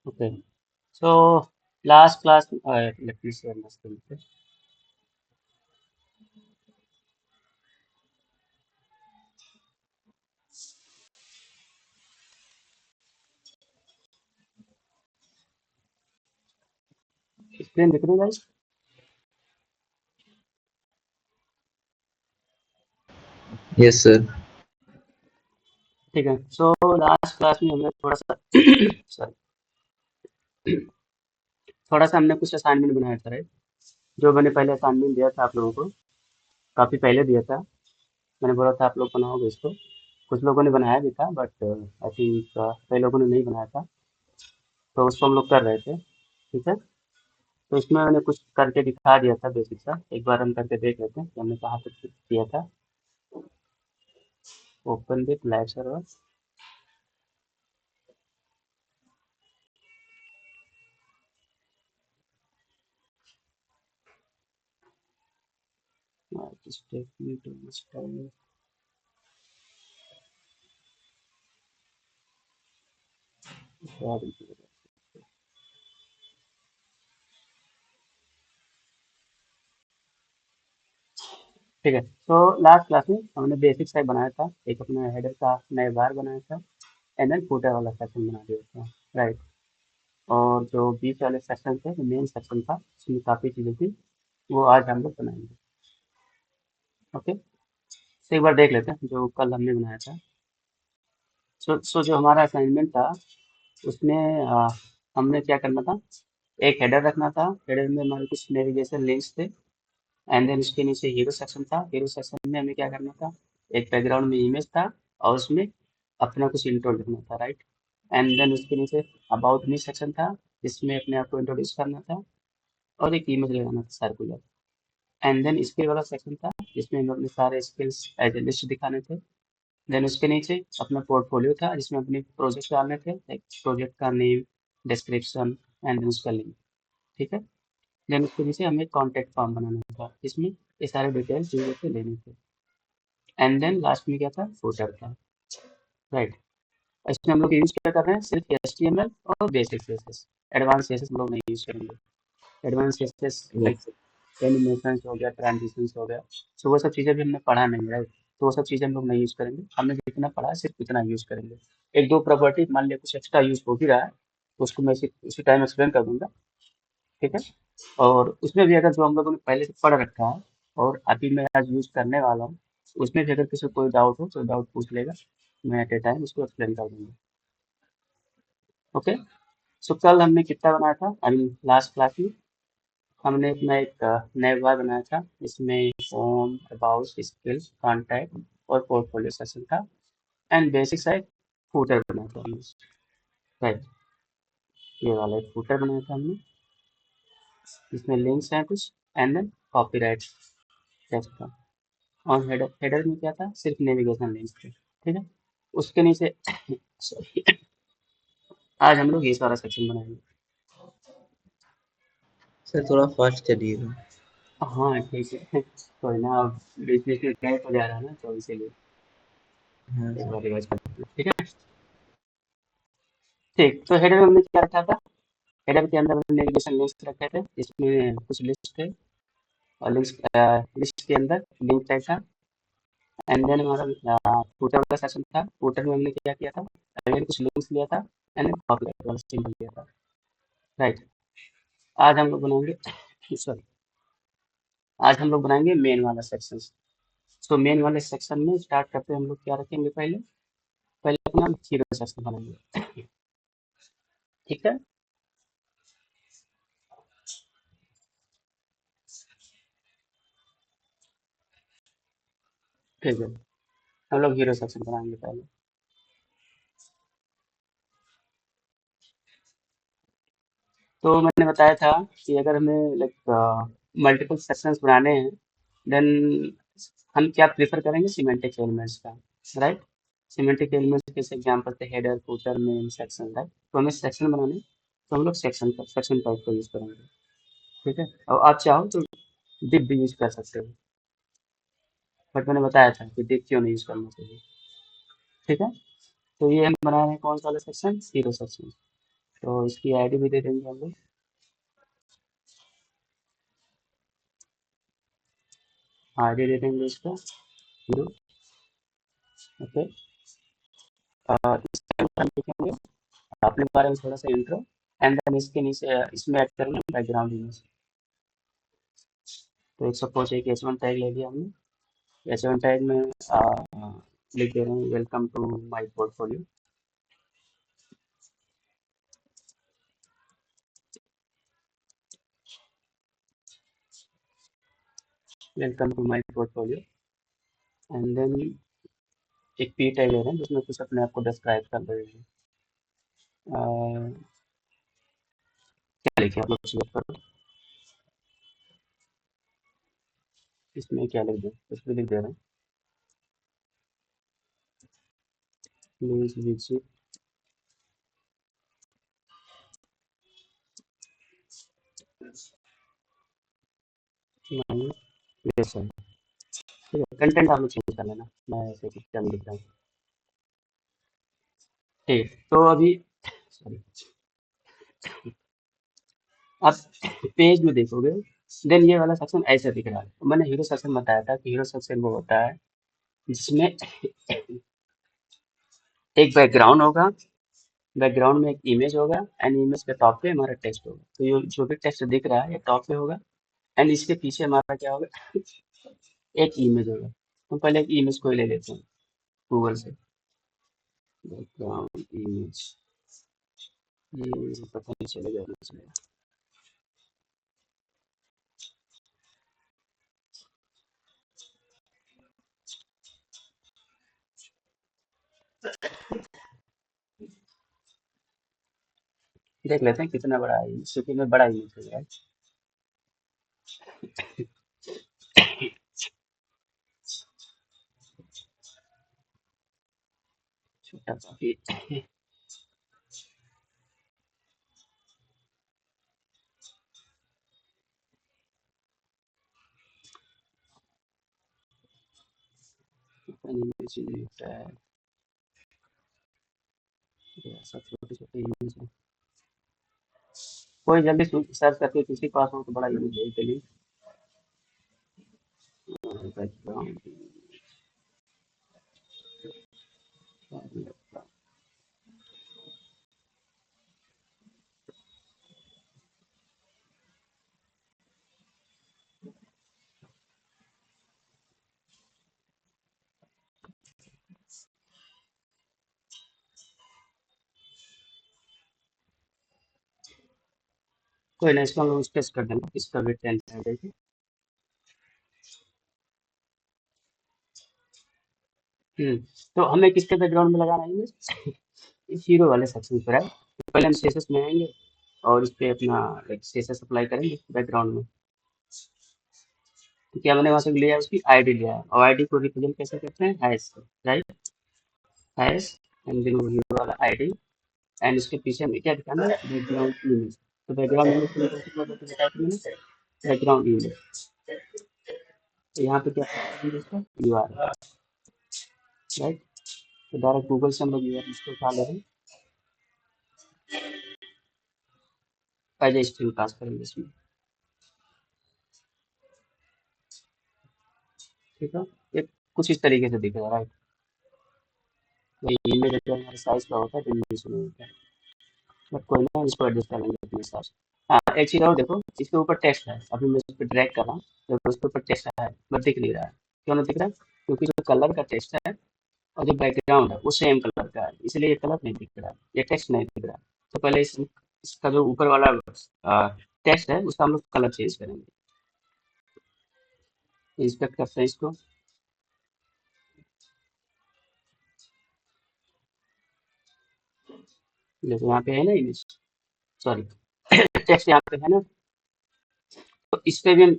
Okay. So last class, let me share my screen. Okay. Screen दिख रही है guys? Yes, sir. ठीक है। सो लास्ट क्लास में हमने थोड़ा सा सॉरी थोड़ा सा हमने कुछ असाइनमेंट बनाया था, राइट? जो मैंने पहले असाइनमेंट दिया था आप लोगों को, काफी पहले दिया था। मैंने बोला था आप लोग बनाओगे इसको। कुछ लोगों ने बनाया भी था, बट आई थिंक कई लोगों ने नहीं बनाया था। तो उसको हम लोग कर रहे थे, ठीक है। तो इसमें मैंने कुछ करके दिखा दिया था बेसिक सा। एक बार हम करके देख लेते हैं कि हमने कहाँ तक किया था। Open with live server. ठीक है। तो लास्ट क्लास में हमने बेसिक सा बनाया था, एक अपना हेडर का नया बार बनाया था, एंड देन फुटर वाला सेक्शन बना दिया था, राइट। और जो बीच वाले सेक्शन थे, मेन सेक्शन था, उसमें काफ़ी चीज़ें थी, वो आज हम लोग बनाएंगे। ओके। तो एक बार देख लेते हैं जो कल हमने बनाया था। सो जो हमारा असाइनमेंट था उसमें हमने क्या करना था, एक हेडर रखना था। हेडर में हमारे कुछ नेविगेशन लिंक्स थे, एंड देन उसके नीचे हीरो सेक्शन था। हीरो सेक्शन में हमें क्या करना था, एक बैकग्राउंड में इमेज था, और उसमें अपना कुछ इंट्रो लिखना था, राइट। एंड देन उसके नीचे अबाउट मी सेक्शन था, जिसमें अपने आप को इंट्रोड्यूस करना था, और एक इमेज लगाना था सर्कुलर। एंड देन स्किल वाला सेक्शन था, जिसमें हम अपने सारे स्किल्स एज ए लिस्ट दिखाने थे। देन उसके नीचे अपना पोर्टफोलियो था, जिसमें अपने प्रोजेक्ट डालने थे, एक प्रोजेक्ट का नेम, डिस्क्रिप्शन, एंड उसका लिंक, ठीक है। देन उसके नीचे हमें कॉन्टैक्ट फॉर्म बनाना था, जिसमें ये सारे डिटेल्स यूजर से लेने थे। एंड देन लास्ट में क्या था, फुटर था, राइट। इसमें हम लोग यूज क्या कर रहे हैं, सिर्फ HTML और बेसिक CSS। एडवांस CSS हम लोग नहीं यूज करेंगे। Advance CSS like Yes. Animation हो गया, ट्रांजिशन हो गया, तो वो सब चीज़ें भी हमने पढ़ा नहीं है, राइट। तो वो सब चीज़ें हम लोग नहीं यूज करेंगे। हमने जितना पढ़ा है सिर्फ उतना यूज करेंगे। एक दो प्रॉपर्टी मान लिया कुछ एक्स्ट्रा यूज हो भी रहा है, तो उसको मैं उसी टाइम एक्सप्लेन कर दूंगा, ठीक है। और उसमें भी अगर जो हम लोगों ने पहले से पढ़ रखा है और अभी मैं आज यूज करने वाला हूँ, उसमें भी अगर किसी को कोई डाउट हो तो डाउट पूछ लेगा, मैं एट ए टाइम उसको एक्सप्लेन कर दूंगा। ओके। सो कल हमने कितना बनाया था, अभी लास्ट क्लास में हमने अपना एक नया विभाग बनाया था, इसमें होम, अबाउट, स्किल्स, कॉन्टैक्ट और पोर्टफोलियो सेक्शन था। एंड बेसिक सा एक फूटर बनाया था हमने, राइट। ये वाला एक फूटर बनाया था हमने, जिसमें लिंक्स हैं कुछ, एंड देन कॉपीराइट टेक्स्ट था। और हेडर हेडर में क्या था, सिर्फ नेविगेशन लिंक्स थे, ठीक है। उसके नीचे सॉरी, आज हम लोग ये सारा सेक्शन बनाएंगे। सर थोड़ा फास्ट चलिएगा। हाँ ठीक है, कोई ना, अब बीच बीच में गैप हो जा रहा है ना, तो इसीलिए हाँ एक सर। बार रिवाइज करते हैं, ठीक है। ठीक, तो हेडर में हमने क्या रखा था, हेडर के अंदर हमने नेविगेशन लिंक्स रखे थे, इसमें कुछ लिस्ट थे, और लिंक्स लिस्ट के अंदर लिंक टैग था। एंड देन हमारा फूटर वाला सेक्शन था, फूटर में हमने क्या किया था, अगेन कुछ लिंक्स लिया था, एंड देन कॉपीराइट वाला सिंबल लिया था, राइट। आज हम लोग बनाएंगे सॉरी आज हम लोग बनाएंगे मेन वाला सेक्शन। सो मेन वाले सेक्शन में स्टार्ट करते हैं, हम लोग क्या रखेंगे, पहले पहले अपना जीरो सेक्शन बनाएंगे, ठीक है। ठीक है, हम लोग हीरो सेक्शन बनाएंगे पहले। तो मैंने बताया था कि अगर हमें लाइक मल्टीपल सेक्शंस बनाने हैं, देन हम क्या प्रेफर करेंगे, सिमेंटिक एलिमेंट्स का, राइट। सिमेंटिक एलिमेंट्स जैसे एग्जांपल थे header, footer, main, section, right. तो हमें सेक्शन बनाने, तो हम लोग सेक्शन टाइप का यूज करेंगे, ठीक है। और आप चाहो तो div भी यूज कर सकते हो, बट मैंने बताया था कि div क्यों नहीं यूज करना चाहिए, ठीक है। तो ये हम बना रहे हैं कौन सा वाला सेक्शन, जीरो सेक्शन। तो इसकी आईडी भी दे देंगे हम लोग। आईडी दे देंगे इसका हीरो। ओके। इसके ऊपर हम लिखेंगे अपने बारे में थोड़ा सा इंट्रो, एंड देन इसके नीचे इसमें ऐड करेंगे बैकग्राउंड इमेज। तो एक सपोज एक एच वन टैग ले लिया हमने। एच वन टैग में लिख दे रहे हैं welcome to my portfolio. Welcome to my portfolio. And then एक पी टैग ले रहे हैं जिसमें कुछ अपने आप को डिस्क्राइब कर रहे हैं। क्या लिखे आप लोग सिलेक्ट करो। इसमें क्या लिख दें, कुछ भी लिख दे रहे हैं। Please visit my website. ठीक है, कंटेंट आप लोग चेंज कर लेना, मैं ऐसे कुछ क्या लिख रहा हूँ। ठीक, तो अभी सॉरी, आप पेज में देखोगे, देन ये वाला सेक्शन ऐसे दिख रहा है। तो मैंने हीरो सेक्शन बताया था कि हीरो सेक्शन वो होता है जिसमें एक बैकग्राउंड होगा, बैकग्राउंड में एक इमेज होगा, एंड इमेज के टॉप पे हमारा टेक्स्ट होगा। तो ये जो भी टेक्स्ट दिख रहा है ये टॉप पे होगा, एंड इसके पीछे हमारा क्या होगा, एक इमेज होगा। हम पहले एक इमेज को ही ले लेते हैं गूगल से। बैकग्राउंड इमेज, ये पता नहीं चलेगा नहीं चलेगा। देख लेते हैं कितना बड़ा है, क्योंकि में बड़ा इमेज है। छोटा काफी। इमेज नहीं होता है, ये सब छोटे छोटे इमेज है। कोई जल्दी सर्च करके किसी के पास हो तो बड़ा इमेज है के लिए। बैकग्राउंड, कोई ना, इसको हम लोग स्पेस कर देंगे, इसका भी 10 है देखिए। हम्म, तो हमें किसके बैकग्राउंड में लगाना है इमेज, इस हीरो वाले सेक्शन पर है। तो पहले हम सीएसएस में आएंगे और इस पे अपना एक सीएसएस अप्लाई करेंगे बैकग्राउंड में। तो क्या मैंने वहां से लिया है, उसकी आईडी लिया है, और आईडी को रिप्रेजेंट कैसे करते हैं, हैश से, right. Hash and then hero वाला आईडी, एंड इसके पीछे हमें क्या दिखाना है, बैकग्राउंड इमेज। तो बैकग्राउंड इमेज को बताया था मैंने, बैकग्राउंड इमेज। तो यहाँ पे क्या करेंगे, इसका यूआरएल, राइट। तो डायरेक्ट गूगल से हम लोग यूआरएल इसको उठा ले रहे हैं, पहले स्ट्रिंग पास करेंगे इसमें। ठीक है, ये कुछ इस तरीके से दिखेगा, राइट। तो इमेज जो हमारे साइज का होता है डिमेंशन में होता है, बट कोई ना, इसको एडजस्ट कर लेंगे अपने हिसाब से। हाँ, एक चीज़ और देखो, इसके ऊपर टेक्स्ट है, अभी मैं इस पर ड्रैग कर रहा हूँ तो उसके ऊपर टेक्स्ट है, बट दिख नहीं रहा है। क्यों नहीं दिख रहा है, क्योंकि जो कलर का टेक्स्ट है और जो बैकग्राउंड है वो सेम कलर का है, इसलिए ये कलर नहीं दिख रहा है, ये टेक्स्ट नहीं दिख रहा है। तो पहले इसका जो ऊपर वाला टेक्स्ट है उसका हम लोग कलर चेंज करेंगे। इंस्पेक्ट करते हैं इसको। देखो यहाँ पे है ना इमेज, सॉरी, टेक्स्ट यहाँ पे है ना। तो इस पे भी हम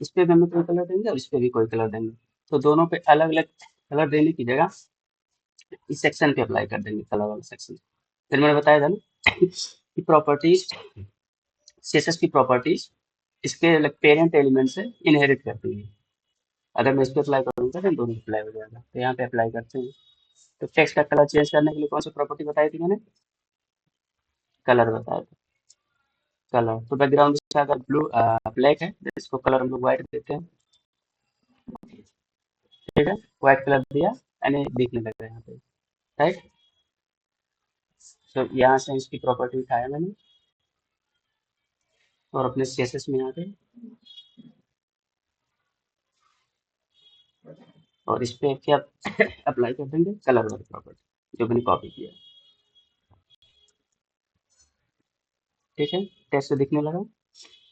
इस पे भी हमें कोई कलर देंगे और इस पे भी कोई कलर देंगे। तो दोनों पे अलग अलग कलर देने की जगह इस सेक्शन पे अप्लाई कर देंगे, कलर वाला सेक्शन। फिर मैंने बताया था ना कि प्रॉपर्टीज, सीएसएस की प्रॉपर्टीज इसके पेरेंट एलिमेंट से इनहेरिट करती है। अगर मैं इस पे अप्लाई करूंगा तो दोनों अप्लाई हो जाएगा। तो यहाँ पे अप्लाई करते हैं। तो टेक्स्ट का कलर चेंज करने के लिए कौन सी प्रॉपर्टी बताई थी मैंने, कलर बताया था, कलर। तो बैकग्राउंड इसका अगर ब्लैक है तो इसको कलर हम लोग व्हाइट देते हैं। ठीक है, व्हाइट कलर दिया यानी दिखने लग रहा है यहाँ पे। राइट। तो यहाँ से इसकी प्रॉपर्टी उठाया मैंने और अपने सीएसएस में आ गए और इस पे क्या अप्लाई कर देंगे, कलर वाली प्रॉपर्टी जो मैंने कॉपी किया। ठीक है, टेक्स्ट दिखने लगा,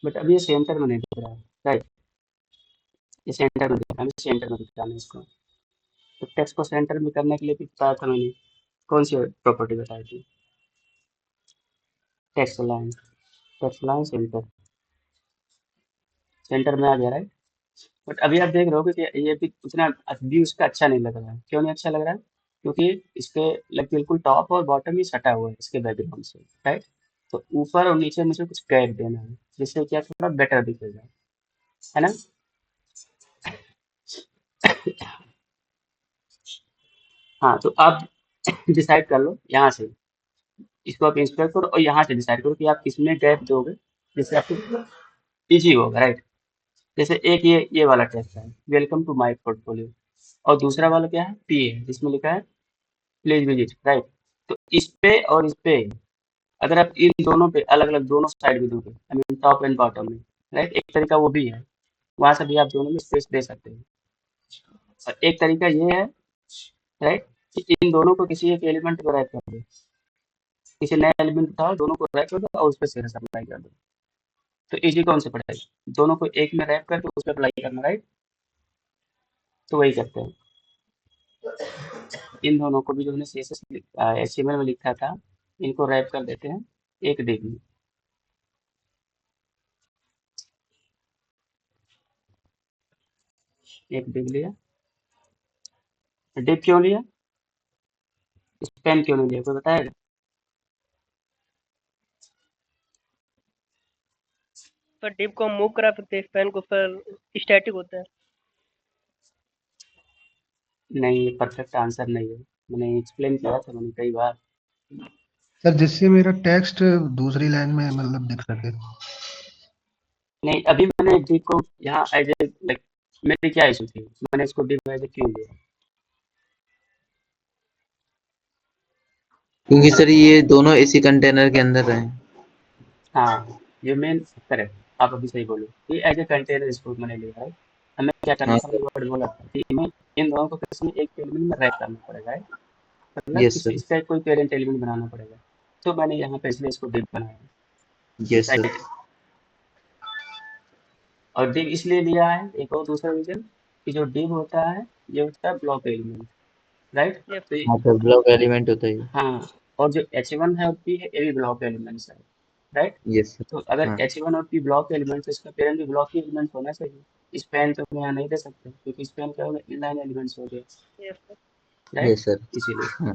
बट अभी ये सेंटर में नहीं दिख रहा है। राइट, ये सेंटर में दिख रहा है, हमें सेंटर में दिखाना है इसको। तो टेक्स्ट को सेंटर में करने के लिए भी बताया था मैंने, कौन सी प्रॉपर्टी बताई थी? टेक्स्ट लाइन सेंटर, सेंटर में आ गया। राइट। बट अभी आप देख रहे हो कि ये भी उतना व्यू उसका अच्छा नहीं लग रहा है। क्यों नहीं अच्छा लग रहा है? क्योंकि इसके लाइक बिल्कुल टॉप और बॉटम ही सटा हुआ है इसके बैकग्राउंड से। राइट। तो ऊपर और नीचे मुझे कुछ गैप देना है जिससे क्या थोड़ा बेटर दिखेगा, है ना? हाँ, तो आप डिसाइड कर लो यहाँ से, इसको आप इंस्पेक्ट करो और यहाँ से डिसाइड करो कि आप किसमें गैप दोगे जिससे आपको इजी होगा। राइट। जैसे एक ये वाला टेक्स्ट है, वेलकम टू माय पोर्टफोलियो, और दूसरा वाला क्या है, पी है, जिसमें लिखा है प्लीज विजिट। राइट। तो इस पे और इस पे अगर आप इन दोनों पे अलग अलग दोनों साइड भी दोगे, I mean top and bottom में, राइट, एक तरीका वो भी है, वहां से भी आप दोनों में स्पेस दे सकते हैं। और एक तरीका ये है, राइट, कि इन दोनों को किसी एक एलिमेंट को रैप कर दो, किसी नए एलिमेंट उठाओ, दोनों को रैप कर दो और उस पर सीधा अप्लाई कर दो। तो इजी कौन से पड़ेगा, दोनों को एक में रैप करके उस पर अप्लाई करना। राइट। तो वही करते हैं, इन दोनों को भी जो हमने CSS HTML में लिखा था, इनको रैप कर देते हैं एक डिव में। एक डिव लिया। डिव क्यों लिया, स्पैन क्यों नहीं लिया, कोई बताएगा? पर डिव को हम मूव करा सकते हैं, स्पैन को फिर स्टैटिक होता है। नहीं, ये परफेक्ट आंसर नहीं है, मैंने एक्सप्लेन किया था मैंने कई बार। सर जिससे मेरा टेक्स्ट दूसरी लाइन में मतलब दिख सके। नहीं, अभी मैंने डिव को यहाँ एज ए लाइक, मेरी क्या इशू थी, मैंने इसको डिव एज ए क्यों लिया? क्योंकि सर ये दोनों इसी कंटेनर के अंदर हैं। हाँ, ये मेन करेक्ट, आप अभी सही बोले, ये एज ए कंटेनर इसको मैंने लिया है। हमें क्या करना हाँ था, सर। मैंने वर्ड बोला था कि हमें इन दोनों को किसी एक एलिमेंट में रैप करना पड़ेगा, right? मतलब यस किसी सर। इसका कोई पेरेंट एलिमेंट बनाना पड़ेगा। तो मैंने यहाँ पे इसलिए इसको डिव बनाया। Yes sir. राइट। और डिव इसलिए लिया है, एक और दूसरा रीजन, कि जो डिव होता है ये होता है ब्लॉक एलिमेंट। राइट। यस। तो हाँ सर, ब्लॉक एलिमेंट होता है। हाँ, और जो H1 है और P है, ये भी ब्लॉक एलिमेंट्स है। राइट। Yes sir. तो अगर हाँ H1 और P ब्लॉक एलिमेंट्स, तो इसका पेरेंट भी ब्लॉक ही एलिमेंट होना चाहिए। स्पैन तो हम यहाँ नहीं दे सकते क्योंकि स्पैन क्या होगा, इनलाइन एलिमेंट्स हो गए। Yes sir. Right. Yes sir. इसीलिए। हाँ।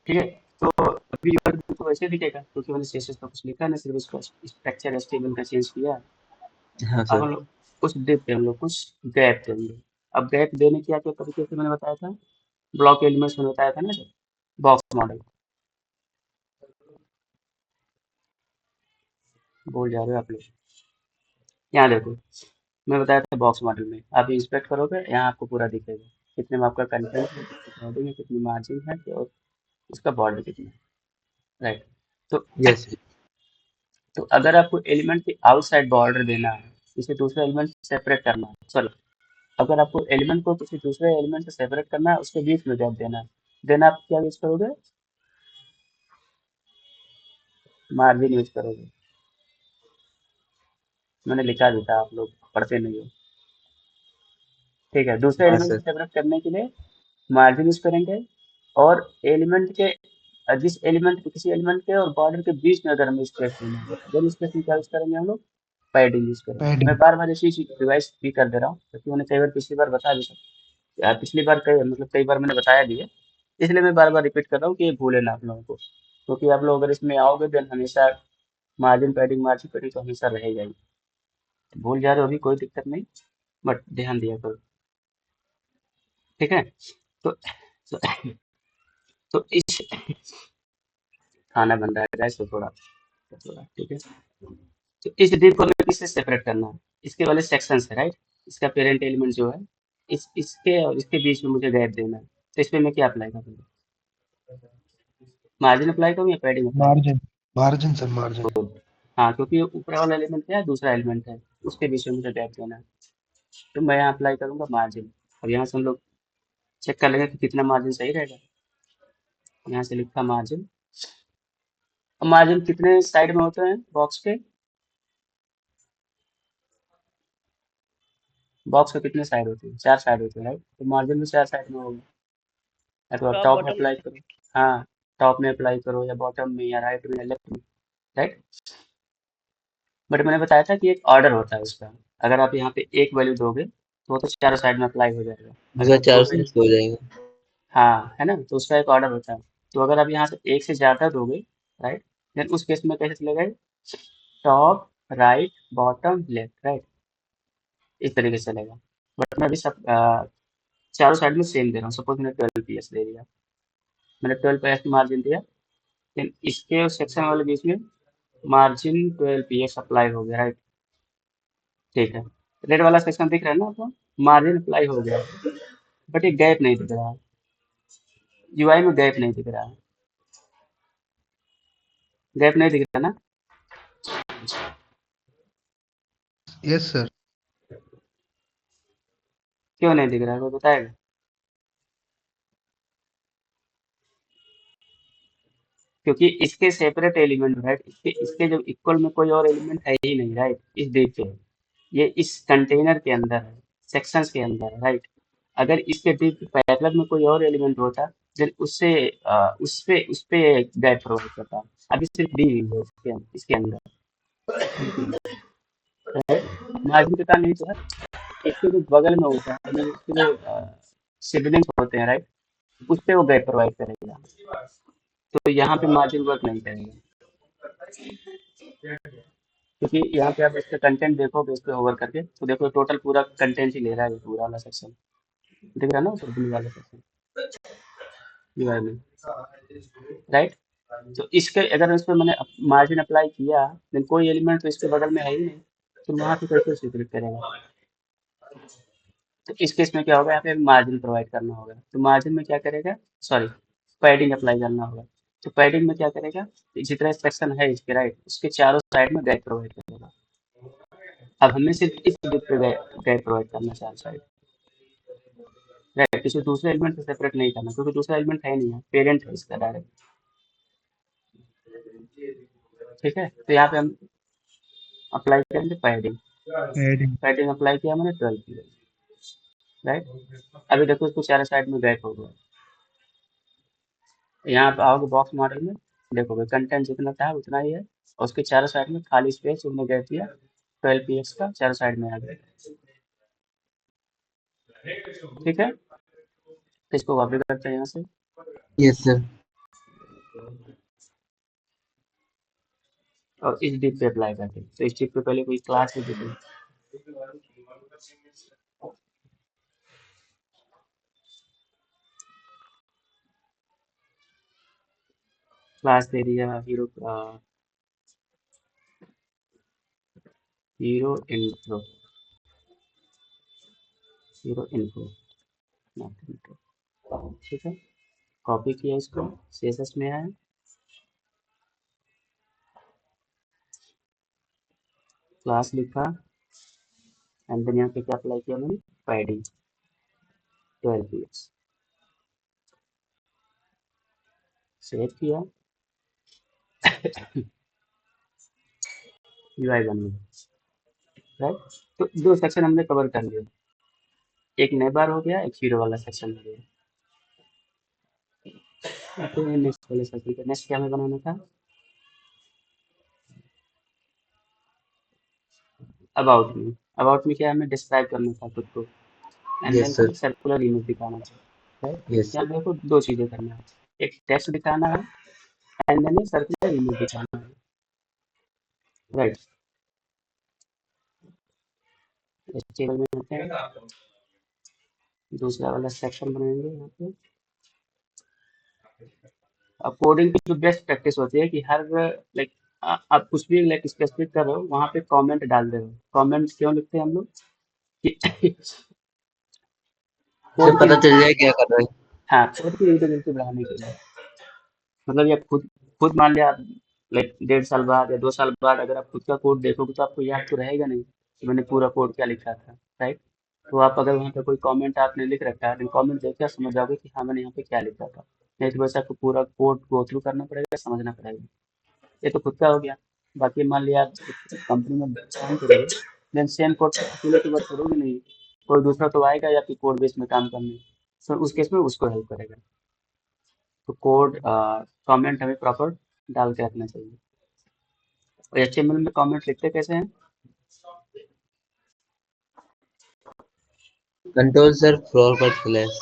ठीक है। तो अभी वर्ड तो वैसे दिखेगा क्योंकि मैंने CSS का कुछ लिखा नहीं, सिर्फ उसका स्ट्रक्चर HTML का चेंज किया है। हाँ अब सर। हम लोग कुछ डिप पे हम लोग कुछ गैप देंगे। अब गैप देने की क्या तरीके से मैंने बताया था, ब्लॉक एलिमेंट्स में बताया था ना, बॉक्स मॉडल। भूल जा रहे हो आप लोग, यहाँ देखो, मैं बताया था बॉक्स मॉडल में, आप इंस्पेक्ट करोगे यहाँ आपको पूरा दिखेगा, कितने में आपका कंटेंट है, कितनी हेडिंग है, कितनी मार्जिन है, और उसका बॉर्डर कितना है। राइट। तो यस सर। तो अगर आपको एलिमेंट के आउटसाइड बॉर्डर देना है, किसी दूसरे एलिमेंट से सेपरेट करना है, चलो, अगर आपको एलिमेंट को किसी दूसरे एलिमेंट से सेपरेट करना है, उसके बीच में गैप देना है, देन आप क्या यूज करोगे, मार्जिन यूज करोगे। मैंने लिखा भी था, आप लोग पढ़ते नहीं हो। ठीक है, दूसरे हाँ एलिमेंट सर। से सेपरेट करने के लिए मार्जिन यूज करेंगे, और एलिमेंट के जिस एलिमेंट किसी एलिमेंट के और बॉर्डर के बीच में अगर हमें स्पेस देना है, देन स्पेस में क्या यूज करेंगे हम लोग, पैडिंग यूज करेंगे। मैं पैडिंग। बार बार इसी चीज रिवाइज भी कर दे रहा हूँ क्योंकि मैंने कई बार पिछली बार बता भी सकता, पिछली बार कई मतलब कई बार मैंने बताया भी है, इसलिए मैं बार बार रिपीट कर रहा हूँ कि ये भूले ना आप लोगों को, क्योंकि आप लोग अगर इसमें आओगे देन हमेशा मार्जिन पैडिंग तो हमेशा रहेगा ही। भूल जा रहे हो अभी कोई दिक्कत नहीं, बट ध्यान दिया करो। ठीक है। तो तो, तो खाना बन रहा है गैस तो थोड़ा, ठीक है। तो इस डिव को हमें किससे सेपरेट करना है, इसके वाले सेक्शन है, राइट। इसका पेरेंट एलिमेंट जो है, इसके और इसके बीच में मुझे गैप देना है, तो इसमें मैं क्या अप्लाई करूँगा, मार्जिन अप्लाई करूँ या पैडिंग अप्लाई करूँ? Margin, margin sir, margin. हाँ, क्योंकि ऊपर वाला एलिमेंट क्या है, दूसरा एलिमेंट है, उसके बीच में मुझे गैप देना है, तो मैं यहाँ अप्लाई करूँगा मार्जिन। अब यहाँ से हम लोग चेक कर लेंगे कि कितना मार्जिन सही रहेगा। यहाँ से लिखा मार्जिन। अब मार्जिन कितने साइड में होते हैं बॉक्स के, बॉक्स के कितने साइड होते हैं, 4 साइड होते हैं, राइट। तो मार्जिन भी 4 साइड में होगा, या तो आप टॉप टॉप में बॉटम अप्लाई करो, हाँ, टॉप में अप्लाई करो या बॉटम में या राइट में या लेफ्ट में, राइट। बट मैंने बताया था कि एक ऑर्डर होता है उसका, अगर आप यहाँ पे एक वैल्यू दोगे तो वो तो चारों साइड में अप्लाई हो जाएगा, अगर दूसरा आप दो 4 वैल्यू, से हो जाएगा। हाँ है ना, तो उसका एक ऑर्डर होता है। तो अगर आप यहाँ से एक से ज़्यादा दोगे, राइट, देन उस केस में कैसे चलेगा, top right bottom left, right, इस तरीके से चलेगा। बट मैं अभी सब चारों साइड में सेम दे रहा हूँ। सपोज मैंने 12 PS दे दिया, मैंने 12 PS की मार्जिन दिया, देन इसके और सेक्शन वाले बीच में मार्जिन 12 PS अप्लाई हो गया, राइट, ठीक है। रेड वाला सेक्शन दिख रहा है ना आपको, मार्जिन अप्लाई हो गया, बट ये गैप नहीं दिख रहा है, यूआई में गैप नहीं दिख रहा है, गैप नहीं दिख रहा ना, यस सर। क्यों नहीं दिख रहा है, कोई बताएगा? क्योंकि इसके सेपरेट एलिमेंट, राइट, इसके इसके जो इक्वल में कोई और एलिमेंट है ही नहीं, राइट, इस डिव पे, ये इस कंटेनर के अंदर है, सेक्शंस के अंदर है, राइट। अगर इसके डिव के पैरेलल में कोई और एलिमेंट होता, देन उससे उस पे गैप प्रोवाइड करता। अभी सिर्फ डी है इसके अंदर, राइट। मार्जिन के कारण नहीं तो है, इसके जो बगल में होता है, मतलब इसके जो सिबलिंग्स होते हैं, राइट, उस पे वो गैप प्रोवाइड करेगा, तो यहाँ पे मार्जिन वर्क नहीं करेगा, क्योंकि यहाँ पे आप इसका कंटेंट देखोगे इस पे होवर करके, तो देखो टोटल पूरा कंटेंट ही ले रहा है, ये पूरा वाला सेक्शन दिख रहा है ना, उस ब्लू वाला सेक्शन यूआई में, राइट। तो इसके अगर इस पे मैंने मार्जिन अप्लाई किया, देन कोई एलिमेंट तो इसके बगल में है ही नहीं, तो वहाँ पे कैसे स्वीकृत करेगा। तो इस केस में क्या होगा, यहाँ पे मार्जिन प्रोवाइड करना होगा, तो मार्जिन में क्या करेगा, सॉरी, पैडिंग अप्लाई करना होगा। तो पैडिंग में क्या करेगा, जितना सेक्शन है इसके, राइट, उसके चारों साइड में गैप प्रोवाइड करेगा। अब हमें सिर्फ इस बिट पे गैप प्रोवाइड करना चार साइड, राइट, किसी दूसरे एलिमेंट से सेपरेट नहीं करना, क्योंकि दूसरा एलिमेंट है नहीं है, पेरेंट है इसका डायरेक्ट, ठीक है। तो यहाँ पे हम अप्लाई करेंगे पैडिंग, एडिंग। पैडिंग अप्लाई किया मैंने 12 की, राइट। अभी देखो इसको चारों साइड में गैप हो गया, यहाँ पे आओगे बॉक्स मॉडल में, देखोगे कंटेंट जितना था उतना ही है, और उसके चारों साइड में खाली स्पेस उनने गैप दिया 12 px का, चारों साइड में आ गया, ठीक है। तो इसको कॉपी करते हैं यहाँ से, यस सर। और इस डिप पे अप्लाई करते हैं। तो इस डिप पे पहले कोई क्लास दे देते हैं, क्लास दे दिया hero, hero intro, hero info, not intro, ठीक है। कॉपी किया इसको, सीएसएस में आया, क्लास लिखा, एंड देन यहाँ पे क्या अप्लाई किया मैंने, पैडिंग 12 px, सेव किया, यूआई बन गया, राइट। तो दो सेक्शन हमने कवर कर लिया, एक नए बार हो गया, एक हीरो वाला सेक्शन हो गया। तो नेक्स्ट वाले सेक्शन पे नेक्स्ट क्या हमें बनाना था, अबाउट में क्या हमें डिस्क्राइब करना था खुद को, एंड देन यस सर। हमें सर्कुलर इमेज दिखाना था, राइट। यस। यहाँ देखो दो चीजें करना है, एक टेक्स्ट दिखाना है, एंड देन सर्कुलर इमेज दिखाना है, राइट। इस टेबल में आते हैं, दूसरा वाला सेक्शन बनाएंगे यहाँ पे, अब कोडिंग की जो बेस्ट प्रैक्टिस होती है कि हर लाइक आप कुछ भी लाइक स्पेसिफिक कर रहे हो वहां पे कमेंट डाल दे रहे हो। कमेंट क्यों लिखते हैं हम लोग कि इससे कोड की पता चल जाए क्या कर रहे हैं। हाँ कोड की रीडेबिलिटी बढ़ाने के लिए। मतलब ये खुद खुद मान लिया लाइक 1.5 साल बाद या 2 साल बाद अगर आप खुद का कोड देखोगे तो आपको याद तो रहेगा नहीं कि मैंने पूरा कोड क्या लिखा था, राइट। तो आप अगर वहाँ पे कोई कमेंट आपने लिख रखा है, कमेंट देख कर समझ जाओगे कि हाँ मैंने यहाँ पे क्या लिखा था। नहीं तो वैसे आपको पूरा कोड गो थ्रू करना पड़ेगा, समझना पड़ेगा। ये तो खुद का हो गया। बाकी मान लिया आप कंपनी में काम करोगे, देन सेम कोड अकेले तो वर्क करोगे नहीं, कोई दूसरा तो आएगा या फिर कोड बेस में काम करने, तो उस केस में उसको हेल्प करेगा। तो कोड कमेंट हमें प्रॉपर डाल के रखना चाहिए। और एचटीएमएल में कमेंट लिखते कैसे हैं? Control sir forward slash.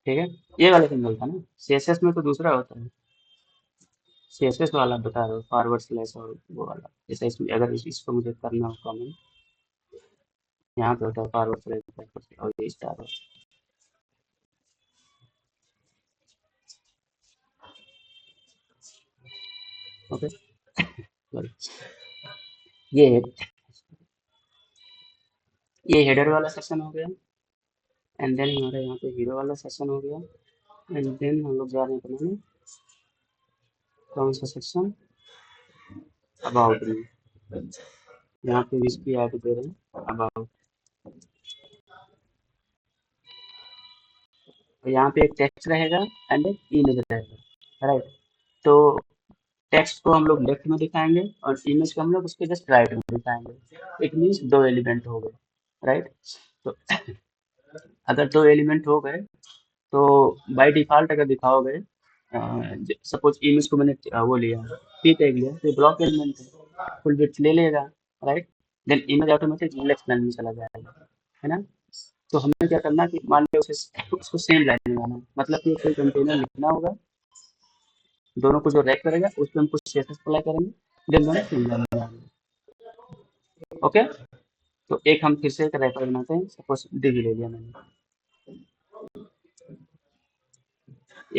ठीक है, ये वाला सिंबल था ना। सीएसएस में तो दूसरा होता है। सीएसएस वाला बता रहे हो, फॉरवर्ड स्लैश और वो वाला। जैसे इसमें अगर इसको मुझे करना हो कमेंट, यहाँ पे होता है फॉरवर्ड स्लैश और ये स्टार। ओके, ये ये हेडर वाला सेक्शन हो गया। एंड देन हमारा यहाँ पे हीरो वाला सेक्शन हो गया। एंड देन हम लोग जा रहे हैं बनाने कौन सा सेक्शन, अबाउट में। यहाँ पे इसकी ऐड दे रहे हैं अबाउट। तो यहाँ पे एक टेक्स्ट रहेगा एंड एक इमेज रहेगा, राइट। तो टेक्स्ट को हम लोग लेफ्ट में दिखाएंगे और इमेज को हम लोग उसके जस्ट राइट में दिखाएंगे। इट मीन्स 2 एलिमेंट हो गए, राइट। तो अगर 2 एलिमेंट हो गए तो बाय डिफॉल्ट अगर दिखाओगे, सपोज इमेज को मैंने वो लिया, पी टैग लिया, तो ब्लॉक एलिमेंट है, फुल विड्थ ले लेगा, right. Then image automatic index line में चला जाएगा, है ना। तो हमें क्या करना कि मान लो उसको सेम लाइन में लाना है। मतलब कि कोई कंटेनर लिखना होगा, दोनों को जो रैप करेगा उस पर हम कुछ सीएसएस अप्लाई करेंगे, देन दोनों सेम लाइन में लाएंगे। ओके, तो एक हम फिर से एक रैपर बनाते हैं। सपोज डिव ले लिया मैंने,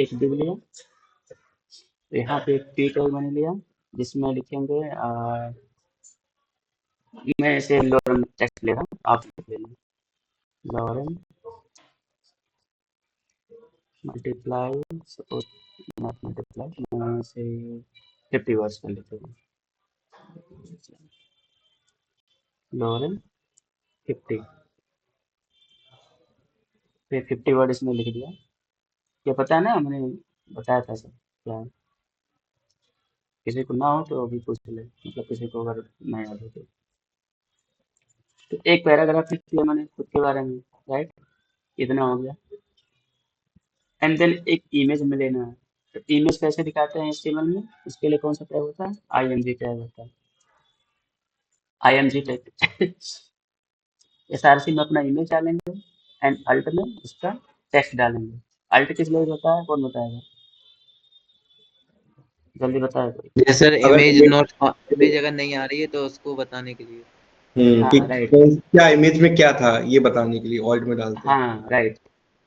एक डिव लिया, तो यहाँ पे एक पी टैग मैंने लिया जिसमें लिखेंगे मैं इसे लॉरेन टेक्स्ट ले रहा हूँ, आप ले लें lorem multiply, suppose not multiply, मैं इसे 50 वर्ड्स कर लेते हैं, लॉरेन 50, फिर 50 वर्ड इसमें लिख दिया। ये पता है ना, मैंने बताया था सब क्या है। किसी को ना हो तो अभी पूछ ले, मतलब किसी को अगर ना याद हो तो एक पैराग्राफ लिख दिया मैंने खुद के बारे में, राइट। इतना हो गया। एंड देन एक इमेज में लेना है। तो इमेज कैसे दिखाते हैं एचटीएमएल में, उसके लिए कौन सा टैग होता है, आईएमजी टैग होता है, आईएमजी टैग। एसआरसी में अपना इमेज डालेंगे एंड अल्ट में उसका टेक्स्ट डालेंगे। अल्ट किस लिए होता है, कौन बताएगा, जल्दी बताया कोई। जैसे सर अगर इमेज इमेज नॉट, इमेज अगर नहीं आ रही है तो उसको बताने के लिए। कि हाँ राइट। क्या इमेज में क्या था ये बताने के लिए ऑल्ट में डालते हैं। हाँ राइट।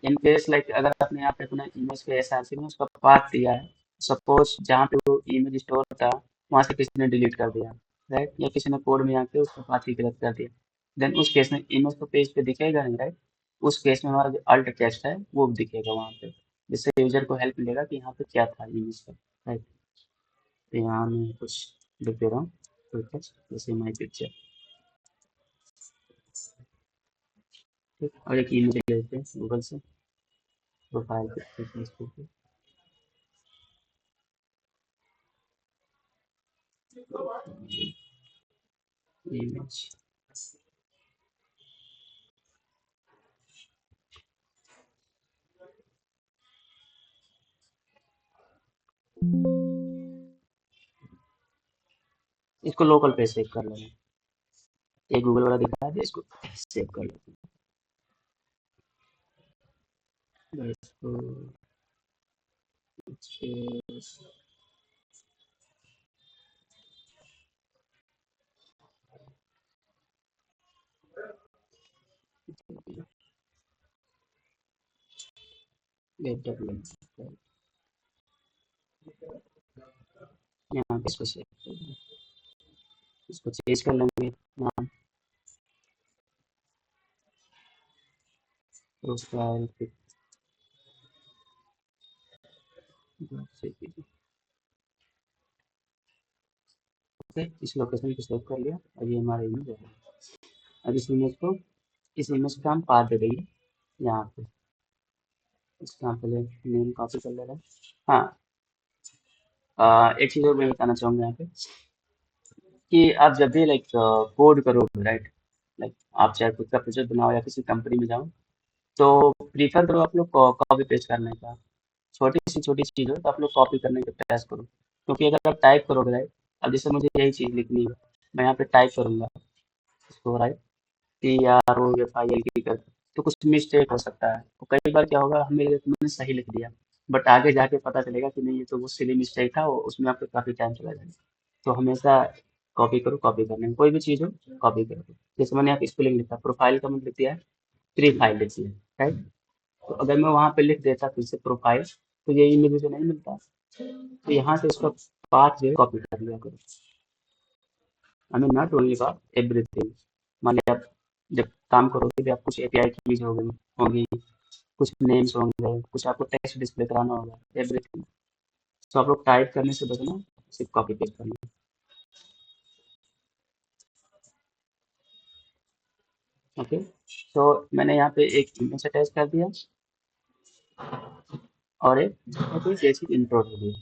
इन केस लाइक अगर आपने यहाँ पे अपना इमेज के एसआरसी में उसका पाथ दिया है, सपोज जहाँ पे वो इमेज स्टोर था वहां से किसी ने डिलीट कर दिया, राइट, या किसी ने कोड में आके उसका पाथ ही गलत कर दिया, देन उस केस में इमेज तो पेज पे दिखेगा नहीं, राइट। उस केस में हमारा जो अल्ट टेक्स्ट है वो दिखेगा वहाँ पे, जिससे यूजर को हेल्प मिलेगा कि यहाँ पे क्या था इमेज का, राइट। तो यहाँ मैं कुछ लिख दे रहा हूँ, कोई टेक्स्ट जैसे माई पिक्चर, ठीक। और एक इमेज लेते हैं गूगल से, प्रोफाइल पिक्चर फेसबुक पे, इमेज। इसको लोकल पे सेव कर लेना, ये गूगल वाला दिखा दे, इसको सेव कर लेते इसको यहाँ पे इसको सेव कर देंगे। इसको चेंज कर लेंगे नाम प्रोफाइल पिक ओके। इस लोकेशन को सेव कर लिया और ये हमारा इमेज है। अब इस इमेज का हम पाथ दे देंगे यहाँ पे। इसका पहले नेम कॉपी कर ले रहे हैं। हाँ, एक चीज़ और मैं बताना चाहूँगा यहाँ पे कि आप जब भी लाइक कोड करोगे, राइट, लाइक आप चाहे खुद का प्रोजेक्ट बनाओ या किसी कंपनी में जाओ, तो प्रीफर करो आप लोग कॉपी पेस्ट करने का। छोटी चीज़ हो तो आप लोग कॉपी करने का प्रयास करो, क्योंकि अगर आप टाइप करोगे, राइट, अब जैसे मुझे यही चीज़ लिखनी है, मैं यहाँ पे टाइप करूँगा इसको, राइट, TROFILE कर, तो कुछ मिस्टेक हो सकता है। तो कई बार क्या होगा, मैंने सही लिख दिया, बट आगे जाके पता चलेगा कि नहीं, ये तो वो सिली मिस्टेक था, उसमें आपको काफ़ी टाइम चला जाएगा। तो हमेशा कॉपी करो, कॉपी करने में कोई भी चीज़ हो कॉपी करो। जैसे मैंने यहाँ पे स्पेलिंग लिखा, प्रोफाइल का मैंने लिख दिया है, प्री फाइल लिख दिया, राइट। तो अगर मैं वहाँ पे लिख देता फिर से प्रोफाइल, तो ये इमेज मुझे नहीं मिलता। तो यहाँ से इसका पाथ जो है कॉपी कर लिया करो। I mean not only path, everything. मान लिया आप जब काम करोगे तो आप कुछ एपीआई कीज होंगी, कुछ नेम्स होंगे, कुछ आपको टेक्स्ट डिस्प्ले कराना होगा, एवरीथिंग। तो आप लोग टाइप करने से बचना, सिर्फ कॉपी पेस्ट करना। ओके, तो मैंने यहाँ पे एक इमेज अटैच कर दिया और एक बेसिक इंट्रो दे दिया।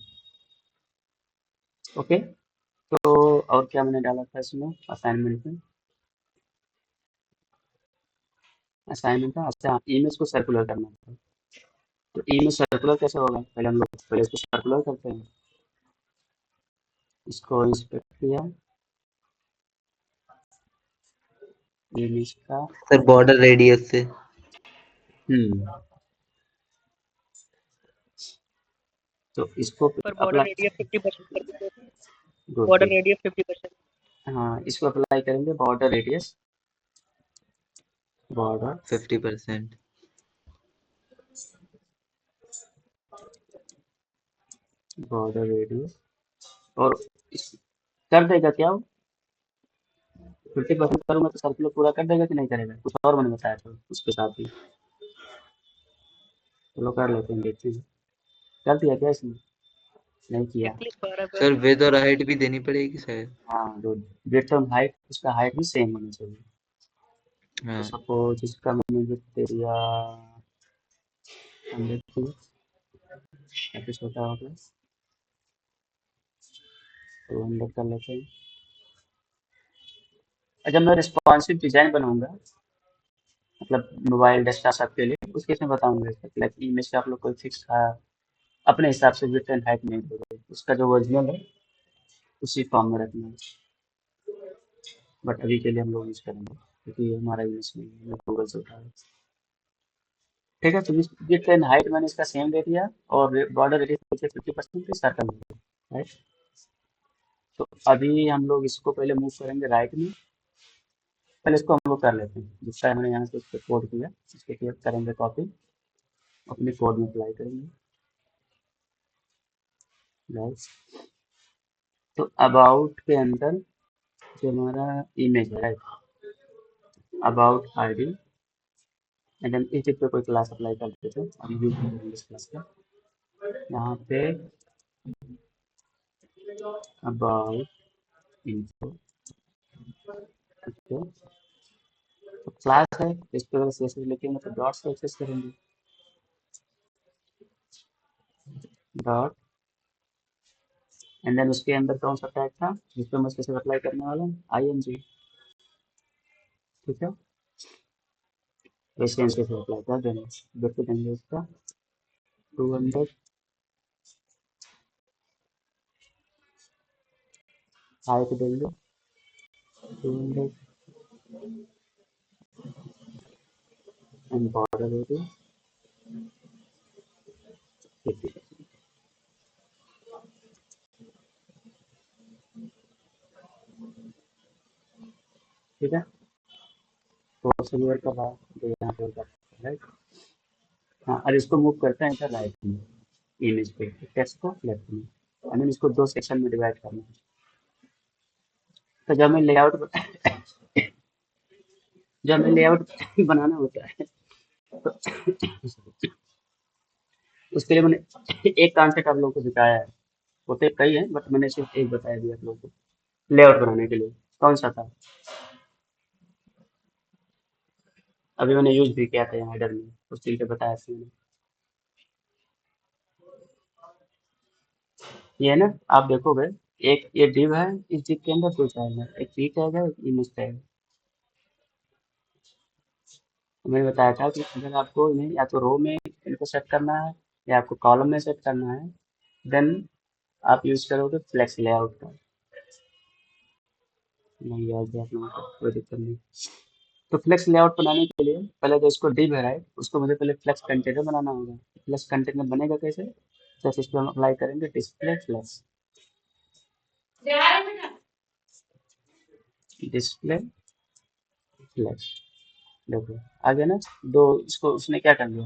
ओके, तो और क्या मैंने डाला था इसमें असाइनमेंट में? असाइनमेंट था, अच्छा, इमेज को सर्कुलर करना था। तो इमेज सर्कुलर कैसे होगा? पहले हम लोग पहले इसको सर्कुलर करते हैं। इसको इंस्पेक्ट किया, इमेज का सर बॉर्डर रेडियस से। तो इसको पर बॉर्डर अप्लाई, रेडियस 50% कर दीजिए। Good border good, radius 50%। हाँ, इसको अप्लाई करेंगे border radius, border 50%। Border radius, और इस कर देगा क्या वो? 50% करूँगा तो सर्कुलर पूरा कर देगा कि नहीं करेगा? कुछ और मैंने बताया था उसके साथ ही। चलो कर लेते हैं, देखते हैं कर दिया क्या इसने? नहीं किया। एटलीस्ट 12 पर। सर विड्थ और हाइट भी देनी पड़ेगी शायद। हाँ गुड, विड्थ और हाइट, उसका हाइट भी सेम होनी चाहिए। तो हाँ सपोज इसका मैंने विड्थ दे दिया 100 छोटा हो गया, 200 कर लेते हैं। जब मैं रिस्पॉन्सिव डिजाइन बनाऊंगा, मतलब मोबाइल डेस्कटॉप सबके लिए, उस केस में बताऊंगा, लाइक इमेज का आप लोग कोई फिक्स अपने हिसाब से विड्थ एंड हाइट नहीं दोगे, उसका जो ओरिजिनल है उसी फॉर्म में रखना है। बट अभी के लिए हम लोग यूज करेंगे क्योंकि ये हमारा यूज नहीं है, गूगल से उठा है। ठीक है, तो विड्थ एंड हाइट मैंने इसका सेम दे दिया और बॉर्डर रेडियस 50% सर्कल में, राइट। तो अभी हम लोग इसको पहले मूव करेंगे राइट में। पहले इसको हम लोग कर लेते हैं, जिसका हमने यहाँ से इसको कोड किया, इसको करेंगे कॉपी, अपने कोड में अप्लाई करेंगे, राइट। तो अबाउट के अंदर जो हमारा इमेज है, right, about ID, and then इस पे कोई क्लास अप्लाई कर देते हैं। अभी यूज करेंगे इस क्लास का, यहाँ पे अबाउट इन्फो, ओके। तो क्लास है, इस पर एक्सेस लेके मतलब डॉट से एक्सेस करेंगे, डॉट, एंड देन उसके अंदर कौन सा टैग था जिस पर मैं स्पेशल अप्लाई करने वाला हूँ? ING, ठीक है। वैसे इसके अप्लाई कर देंगे, देख देंगे इसका 200, हाइट देंगे 200 एंड बॉर्डर रेडियस 50%। ठीक है, फोर से यूर का भाग जो यहाँ पे होगा, राइट। हाँ, अब इसको मूव करते हैं इधर राइट में, इमेज पे, टेक्स्ट को लेफ्ट में, आई मीन इसको दो सेक्शन में डिवाइड करना है। तो जब हमें लेआउट जब हमें लेआउट बनाना होता है तो उसके लिए मैंने एक कॉन्सेप्ट आप लोगों को दिखाया है, होते कई हैं बट मैंने सिर्फ एक बताया दिया आप लोगों को लेआउट बनाने के लिए। कौन सा था? अभी मैंने यूज भी किया था यहाँ हेडर में, उस चीज पे बताया था मैंने। ये है ना, आप देखोगे एक ये डिव है, इस डिव के अंदर दो टैग है, एक पी टैग है, एक इमेज टैग। मैंने बताया था कि अगर आपको इन्हें या तो रो में इनको सेट करना है या आपको कॉलम में सेट करना है, देन आप यूज करोगे फ्लेक्स लेआउट का। नहीं याद है आप लोगों को, कोई दिक्कत नहीं। तो फ्लेक्स लेआउट बनाने के लिए पहले तो इसको डिव है राइट, उसको मुझे पहले फ्लेक्स कंटेनर बनाना होगा। फ्लेक्स कंटेनर बनेगा कैसे? जैसे इस पर हम अप्लाई करेंगे डिस्प्ले फ्लेक्स, डिस्प्ले फ्लेक्स। देखो आ गया ना, दो इसको उसने क्या कर लिया,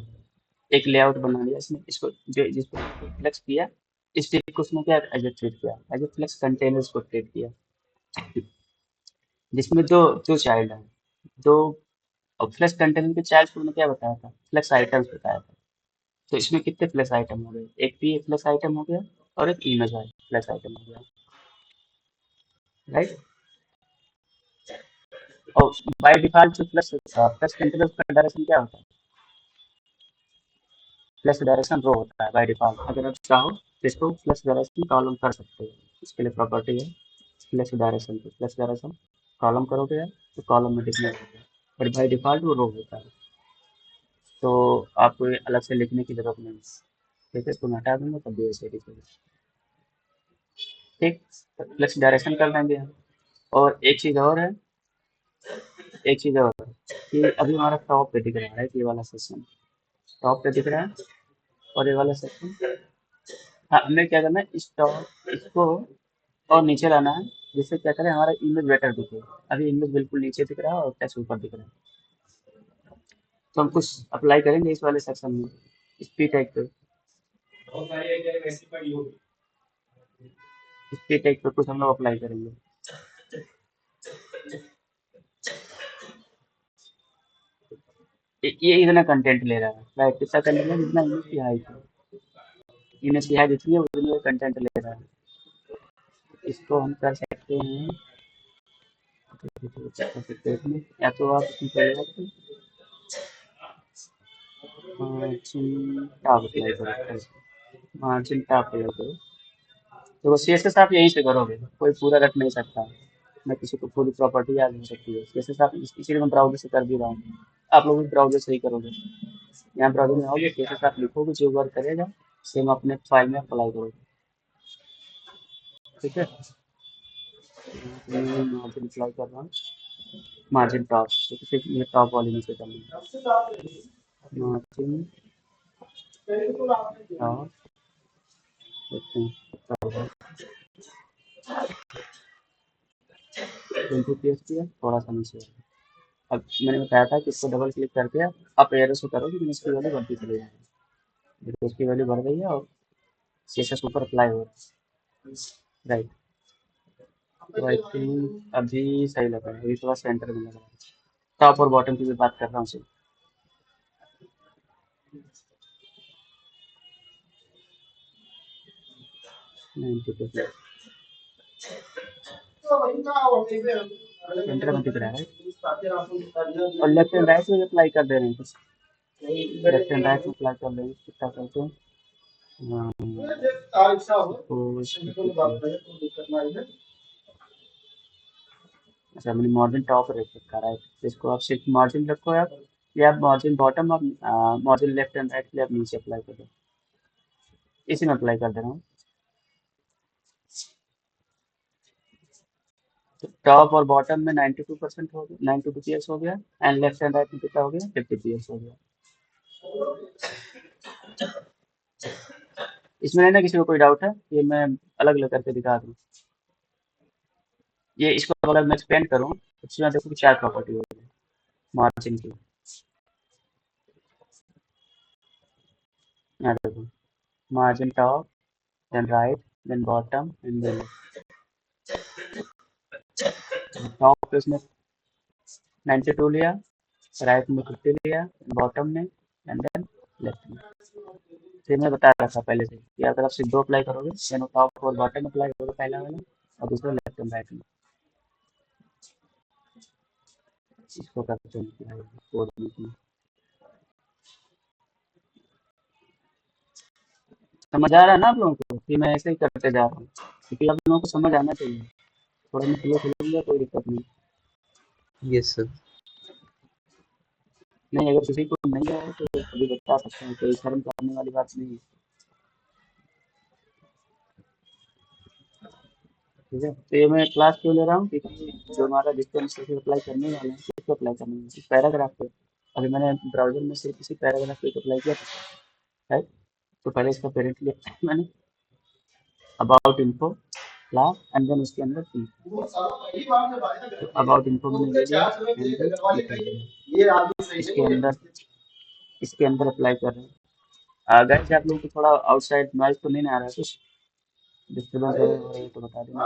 एक लेआउट बना लिया इसने, इसको जो जिस पर फ्लेक्स किया, इस टिप को उसने क्या एज ए ट्रीट किया, एज ए फ्लेक्स कंटेनर्स को ट्रीट किया, जिसमें दो दो चाइल्ड है, दो। और फ्लेक्स कंटेनर के चाइल्ड को मैंने क्या बताया था, फ्लेक्स आइटम्स बताया था। तो इसमें कितने फ्लेक्स आइटम हो गए, एक पी फ्लेक्स आइटम हो गया और एक इमेज है फ्लेक्स आइटम हो गया, राइट। और बाय डिफॉल्ट जो फ्लेक्स फ्लेक्स कंटेनर का डायरेक्शन क्या होता है, फ्लेक्स डायरेक्शन रो होता है बाय डिफॉल्ट। अगर आप चाहो तो इसको फ्लेक्स डायरेक्शन कॉलम कर सकते हो, इसके लिए प्रॉपर्टी है फ्लेक्स डायरेक्शन की, फ्लेक्स डायरेक्शन कॉलम करोगे तो कॉलम में दिखने लगेगा, बट बाय डिफॉल्ट वो रो होता है, तो आपको ये अलग से लिखने की जरूरत नहीं। ठीक है, इसको मैं हटा दूंगा तब भी ऐसे दिखेगा। ठीक, फ्लेक्स डायरेक्शन कर देंगे हम। और एक चीज़ और है, एक चीज़ और है कि अभी हमारा टॉप पे दिख रहा है, ये वाला सेक्शन टॉप पे दिख रहा है और ये वाला सेक्शन, हाँ हमें क्या करना है, इस टॉप इसको और नीचे लाना है, जिससे क्या करें हमारा इमेज बेटर दिखे। अभी इमेज बिल्कुल नीचे दिख रहा है और टेक्स्ट ऊपर दिख रहा है, तो हम कुछ अप्लाई करेंगे इस वाले सेक्शन में, इस पी टैग पे, इस पी टैग पे कुछ हम लोग अप्लाई करेंगे। ये इतना कंटेंट ले रहा है राइट, कितना कंटेंट है, जितना इमेज की हाइट है, इमेज की हाइट जितनी है उतनी कंटेंट ले रहा है। इसको हम कर सकते हैं, कर सकते हैं इसमें, या तो आप इसमें पहले मार्जिन टॉप अप्लाई करो, मार्जिन टॉप अप्लाई करो। तो वो सीएसएस आप यहीं से करोगे, कोई पूरा रख नहीं सकता, मैं किसी को पूरी प्रॉपर्टी याद नहीं सकती है सीएसएस आप, इसीलिए मैं ब्राउजर से कर भी रहा हूँ। आप लोग भी ब्राउजर से ही करोगे, यहाँ ब्राउजर में आओगे सीएसएस आप लिखोगे, जो वर्क करेगा सेम अपने फाइल में अप्लाई करोगे। ठीक है, मार्जिन अप्लाई कर रहा हूँ, मार्जिन टॉप, तो सिर्फ ये टॉप वाली में से करना है, मार्जिन टॉप, देखते हैं 20 पीएच थोड़ा सा नीचे। अब मैंने बताया था कि इसको डबल क्लिक करके आप एरो से करो, लेकिन इसकी वैल्यू बढ़ती चली जाएगी, देखो उसकी वैल्यू बढ़ गई है और सीएसएस ऊपर अप्लाई हो रहा है, राइट। तो आई थिंक अभी सही लग रहा है, अभी थोड़ा सेंटर में लग रहा है, टॉप और बॉटम की भी बात कर रहा हूँ सिर्फ। 92 सेंटर में दिख रहा है, और लेफ्ट एंड राइट में अप्लाई कर दे रहे हैं कुछ, लेफ्ट एंड राइट में अप्लाई कर देंगे कितना करते हैं। अच्छा मैंने मार्जिन टॉप रख रखा है, इसको आप सिर्फ मार्जिन रखो आप, या आप मार्जिन बॉटम, आप मार्जिन लेफ्ट एंड राइट के लिए आप नीचे अप्लाई कर दो, इसी में अप्लाई कर दे रहा हूँ। तो टॉप और बॉटम में 92% हो गया, 92 पीएस हो गया, एंड लेफ्ट एंड राइट में कितना हो गया, 50 पीएस हो गया। इसमें है ना किसी को कोई डाउट है? ये मैं अलग अलग करके दिखा दूँ। ये इसको अगर मैं एक्सपेंड करूँ तो इसमें देखो कि 4 प्रॉपर्टी होगी मार्जिन की। यहाँ देखो margin top, then right, then bottom and then top पे उसने 92 लिया, राइट में 50 लिया, बॉटम में एंड देन लेफ्ट में। फिर मैं बता रहा था पहले से कि अगर आप सिर्फ 2 अप्लाई करोगे देन टॉप और बॉटम अप्लाई होगा पहला वाला और दूसरा लेफ्ट एंड राइट में। इसको करते हैं कोड में। समझ आ रहा है ना आप लोगों को कि मैं ऐसे ही करते जा रहा हूँ, क्योंकि आप लोगों को समझ आना चाहिए। थोड़ा मैं स्लो चलूंगा कोई दिक्कत नहीं। Yes sir. नहीं अगर किसी को नहीं आए तो अभी बता सकते हैं, कोई शर्म करने वाली बात नहीं है। ठीक है, तो ये मैं क्लास क्यों ले रहा हूँ क्योंकि जो हमारा जिसको हम सिर्फ अप्लाई करने वाले हैं किसको अप्लाई करने वाले हैं, पैराग्राफ पे। अभी मैंने ब्राउजर में सिर्फ इसी पैराग्राफ पे अप्लाई किया था, राइट। तो पहले इसका पेरेंट लिया मैंने about info class and then उसके अंदर पी, तो अबाउट इन्फो मैंने ले लिया and then लिख दिया। इसके अंदर अप्लाई कर रहे हैं। गाइस आप लोगों को थोड़ा आउटसाइड नॉइज तो नहीं ना आ रहा है, कुछ डिस्टर्बेंस वगैरह हो रही है तो बता देना।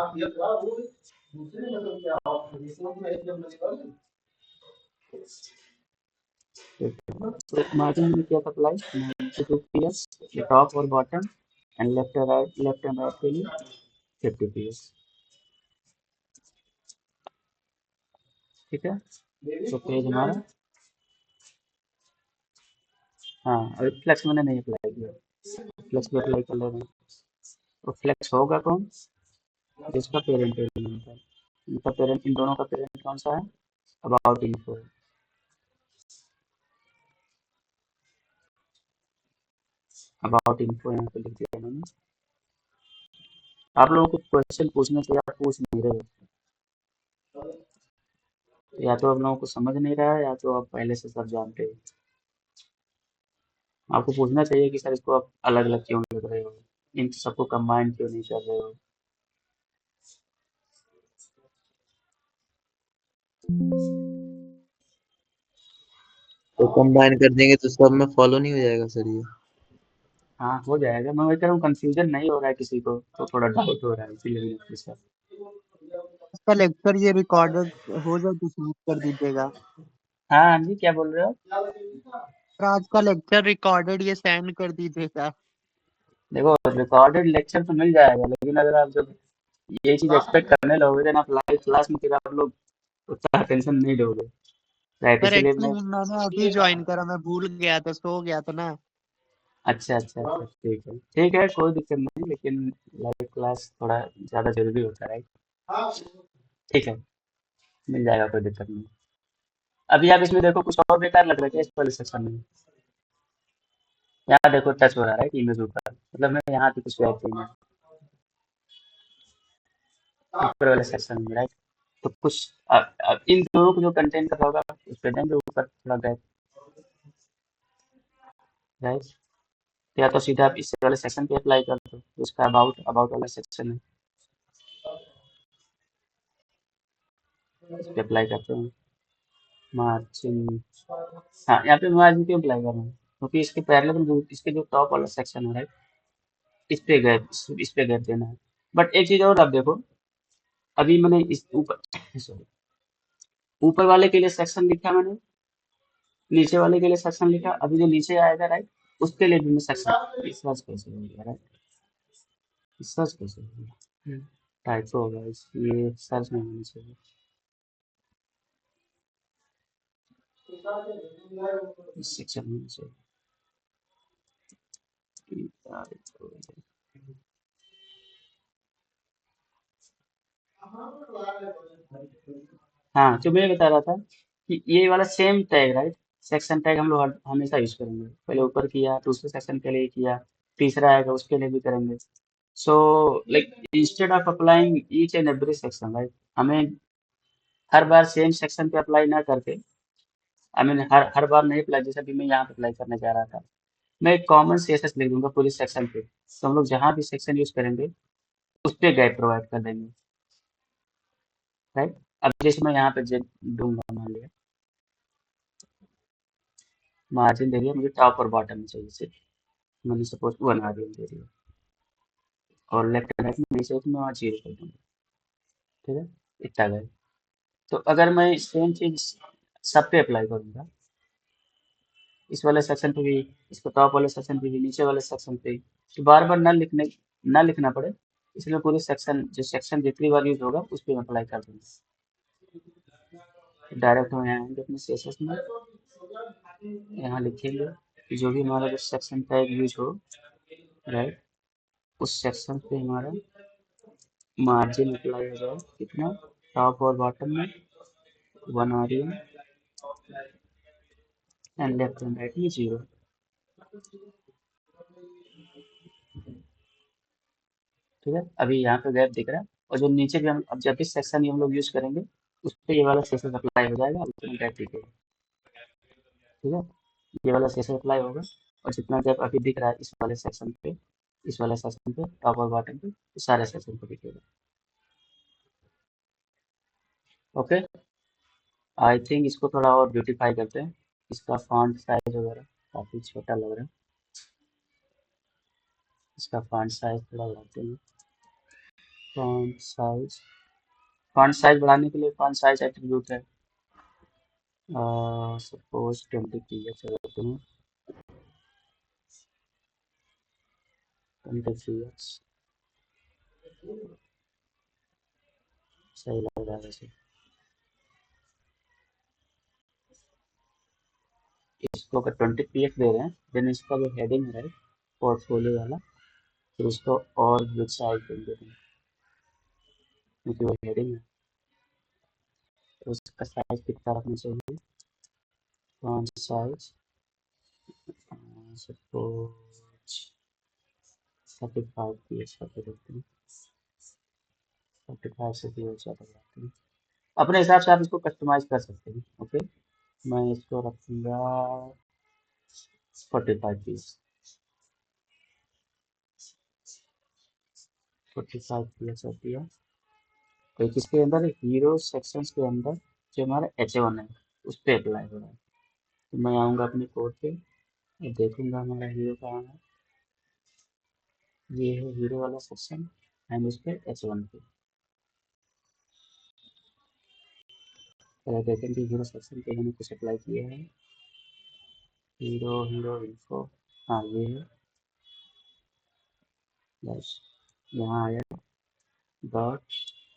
तो मार्जिन में क्या अप्लाई 92 पीएस टॉप और bottom and left and right के लिए 50 पीएस। ठीक है, तो पेज हमारा, हाँ अभी फ्लेक्स मैंने नहीं अप्लाई किया, फ्लेक्स पे अप्लाई कर ले रहे हैं। तो फ्लेक्स होगा कौन, जिसका पेरेंट एलिमेंट है। इनका पेरेंट, इन दोनों का पेरेंट कौन सा है, अबाउट इन्फो। अबाउट इन्फो यहाँ पे लिख दिया मैंने। आप लोगों को क्वेश्चन पूछने से आप पूछ नहीं रहे, या तो आप लोगों को समझ नहीं रहा है या तो आप पहले से सब जानते हो। आपको पूछना चाहिए कि सर इसको आप अलग अलग क्यों लिख रहे हो, इन सबको कंबाइन क्यों नहीं कर रहे हो। तो कंबाइन कर देंगे तो सब में फॉलो नहीं हो जाएगा सर ये? हाँ हो जाएगा, मैं वही कह रहा हूँ कंफ्यूजन नहीं हो रहा है किसी को, तो थोड़ा डाउट हो रहा है इसीलिए मैंने पूछा। इसका लेक्चर ये रिकॉर्डेड हो जाए तो सबमिट कर दीजिएगा। हाँ हाँ जी, क्या बोल रहे हो? और आज का लेक्चर रिकॉर्डेड ये सेंड कर दीजिएगा। देखो रिकॉर्डेड लेक्चर तो मिल जाएगा, लेकिन अगर आप जब ये चीज एक्सपेक्ट करने लगोगे देन आप लाइव क्लास में फिर आप लोग उतना अटेंशन नहीं दोगे, राइट। सर इसीलिए मैं, एक्चुअली मैंने अभी ज्वाइन करा, मैं भूल गया था, सो गया था ना। अच्छा अच्छा अच्छा, ठीक है कोई दिक्कत नहीं, लेकिन लाइव क्लास थोड़ा ज़्यादा जरूरी होता है, राइट। ठीक है, मिल जाएगा कोई दिक्कत नहीं। अभी आप इसमें देखो कुछ और बेकार लग रहा है क्या इस वाले सेक्शन में? यहाँ देखो टच हो रहा है राइट इमेज ऊपर, मतलब मैं यहाँ पे कुछ ऐड नहीं है ऊपर वाले सेक्शन में, राइट। तो कुछ अब इन दोनों को जो कंटेंट कर होगा उस पे देंगे ऊपर थोड़ा गैप, राइट। या तो सीधा आप इस वाले सेक्शन पे अप्लाई कर दो, उसका अबाउट अबाउट वाला सेक्शन है, इस पे अप्लाई करते हैं मार्जिन। हाँ यहाँ पे मार्जिन क्यों अप्लाई कर रहे हैं, क्योंकि इसके पैरेलल जो इसके जो टॉप वाला सेक्शन है राइट, इस पे गैप देना है। बट एक चीज और आप देखो, अभी मैंने इस ऊपर सॉरी ऊपर वाले के लिए सेक्शन लिखा मैंने, नीचे वाले के लिए सेक्शन लिखा, अभी जो नीचे आएगा राइट उसके लिए भी मैं सेक्शन, सर्च कैसे हो गया राइट, सर्च कैसे हो गया, टाइपो होगा ये सर्च नहीं होना चाहिए, इस सेक्शन में चाहिए। हाँ जो मैं बता रहा था कि ये वाला same tag right, section tag हम लोग हमेशा यूज करेंगे, पहले ऊपर किया दूसरे सेक्शन के लिए किया, तीसरा आएगा उसके लिए भी करेंगे। So like instead of applying each and every section right, हमें हर बार सेम सेक्शन पे अप्लाई ना करके, आई मीन हर हर बार नहीं अप्लाई, जैसे अभी मैं यहाँ पे अप्लाई करने जा रहा था, मैं एक कॉमन सीएसएस लिख दूंगा पूरे सेक्शन पे, तो हम लोग जहाँ भी सेक्शन यूज करेंगे उस पे गाइड प्रोवाइड कर देंगे, राइट। अब जैसे मैं यहाँ पे दूंगा, मान लिया मार्जिन दे दिया, मुझे टॉप और बॉटम में चाहिए सिर्फ, मैंने सपोज 1 मार्जिन दे दिया, और लेफ्ट एंड राइट में नहीं चाहिए तो मैं वहाँ 0 कर दूंगा, ठीक है, इतना गए। तो अगर मैं सेम चीज सब पे अप्लाई करूंगा, इस वाले सेक्शन पे भी, इसको टॉप वाले सेक्शन पे भी, नीचे वाले सेक्शन पे, तो बार बार ना लिखना पड़े, इसलिए पूरे सेक्शन, जो सेक्शन जितनी बार यूज होगा उस पर अप्लाई कर दूंगा। डायरेक्ट हम यहाँ आएंगे अपने सीएसएस में, यहाँ लिखेंगे कि जो भी हमारा जो सेक्शन टैग यूज हो, राइट, उस सेक्शन पे हमारा मार्जिन अप्लाई हो जाए, कितना, टॉप और बॉटम में 1 REM and left and right में 0। ठीक है, अभी यहाँ पे गैप दिख रहा है, और जो नीचे भी हम, अब जब भी सेक्शन हम लोग यूज करेंगे उस पर ये वाला सेशन अप्लाई हो जाएगा, उतना गैप दिखेगा, ठीक है, ये वाला सेशन अप्लाई होगा, और जितना गैप अभी दिख रहा है इस वाले सेक्शन पे, इस वाले सेक्शन पे, टॉप और बॉटम पे, सारे सेक्शन पे दिखेगा। ओके, आई थिंक इसको थोड़ा और ब्यूटीफाई करते हैं, इसका फॉन्ट साइज वगैरह काफी छोटा लग रहा है, इसका फॉन्ट साइज थोड़ा बढ़ाते हैं। फॉन्ट साइज बढ़ाने के लिए फॉन्ट साइज एट्रीब्यूट है, सपोज 20 px रखते हैं, 20 px सही लग रहा है वैसे। इसको अगर 20 px दे रहे हैं, देन इसका जो हेडिंग है पोर्टफोलियो वाला, फिर उसको और बिग साइज कर देते हैं, क्योंकि वो हेडिंग है, तो उसका साइज कितना रखना चाहिए, फॉन्ट साइज सपोज 35 px करके रखते हैं, 35 से भी ज़्यादा रखते हैं, अपने हिसाब से आप इसको कस्टमाइज कर सकते हैं। ओके, मैं इसको रखूँगा 45 पीस, 45 पीस रख दिया। तो किसके अंदर, हीरो सेक्शंस के अंदर जो हमारा H1 है उस पर अप्लाई हो रहा है, तो मैं आऊँगा अपने कोड पे और देखूंगा हमारा हीरो कहाँ है, ये है हीरो वाला सेक्शन, एंड उस पर H1 पे देखेंगे कि हीरो सेक्शन पे मैंने कुछ अप्लाई किया है, हीरो इन्फो, हाँ ये है, बस यहाँ आया dot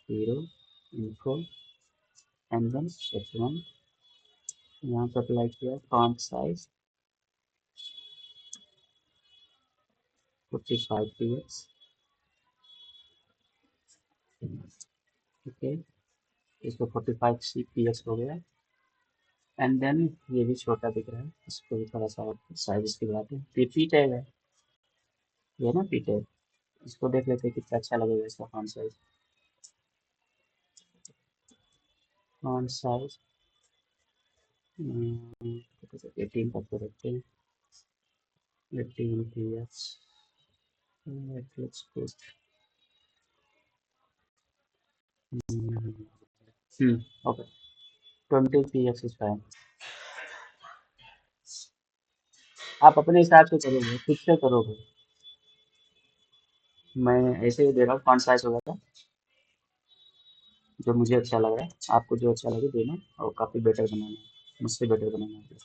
hero info and then H1, यहाँ पे अप्लाई किया, फॉन्ट साइज 45 px, ओके, इसको 45 px हो गया, एंड देन ये भी छोटा दिख रहा है, इसको भी थोड़ा सा साइज इसकी बढ़ाते हैं, ये पी टैग है, ये ना पी टैग, इसको देख लेते हैं कितना अच्छा लगेगा इसका फॉन्ट साइज 18 तक तो रखते हैं, 18 px, let's put okay, 20 px is fine. आप अपने हिसाब से करोगे, खुद से करोगे, मैं ऐसे ही दे रहा हूँ, फॉन्ट साइज होगा था जो मुझे अच्छा लग रहा है, आपको जो अच्छा लगे देना, और काफ़ी बेटर बनाना है, मुझसे बेटर बनाना है।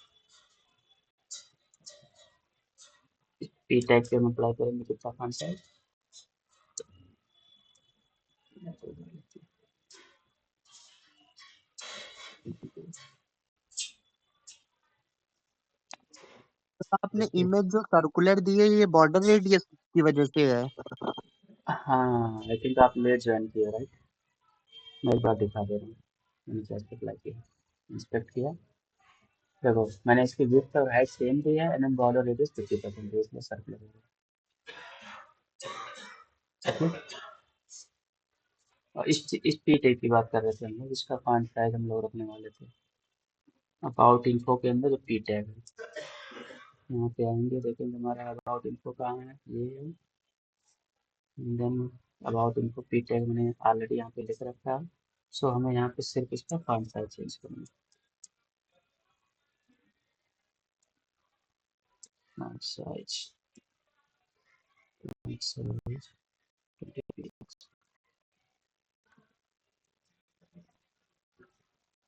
पी टैग पे हम अप्लाई करेंगे कितना फॉन्ट साइज, तो आपने इमेज जो सर्कुलर दी है ये बॉर्डर रेडियस की वजह से है। हाँ आई थिंक आप लेट ज्वाइन किए, राइट, मैं एक बार दिखा दे रहा हूँ, मैंने जस्ट अप्लाई किया, इंस्पेक्ट किया, देखो मैंने इसकी विड्थ और हाइट सेम दी है, एंड देन बॉर्डर रेडियस 50% है, इसमें सर्कुलर हो गया। और इस पी टैग की बात कर रहे थे हम लोग, इसका फॉन्ट साइज हम लोग रखने वाले थे अबाउट इन्फो के अंदर जो पी टैग है, यहाँ पे आएंगे, देखेंगे हमारा अबाउट इन्फो कहाँ है, ये है। Then about info P tag मैंने ऑलरेडी यहाँ पे लिख रखा है। सो हमें यहाँ पे सिर्फ इसका फॉन्ट साइज चेंज करना है। Font size